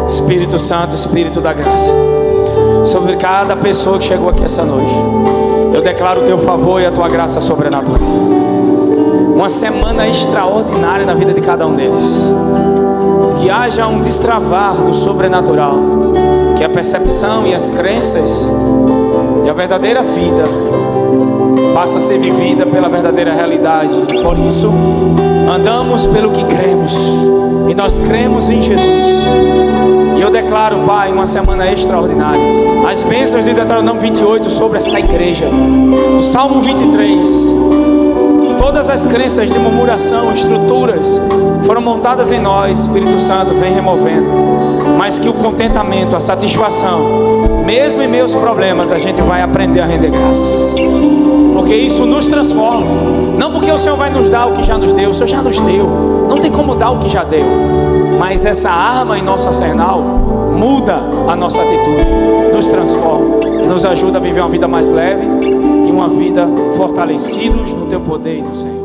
Espírito Santo, Espírito da graça, sobre cada pessoa que chegou aqui essa noite, eu declaro o teu favor e a tua graça sobrenatural. Uma semana extraordinária na vida de cada um deles. Que haja um destravar do sobrenatural, que a percepção e as crenças e a verdadeira vida passa a ser vivida pela verdadeira realidade. Por isso, andamos pelo que cremos, e nós cremos em Jesus. E eu declaro, Pai, uma semana extraordinária. As bênçãos de Deuteronômio 28 sobre essa igreja, do Salmo 23. Todas as crenças de murmuração, estruturas foram montadas em nós. Espírito Santo vem removendo. Mas que o contentamento, a satisfação, mesmo em meus problemas, a gente vai aprender a render graças, porque isso nos transforma. Não porque o Senhor vai nos dar o que já nos deu, o Senhor já nos deu, não tem como dar o que já deu. Mas essa arma em nosso arsenal muda a nossa atitude, nos transforma e nos ajuda a viver uma vida mais leve e uma vida fortalecidos no teu poder e no Senhor.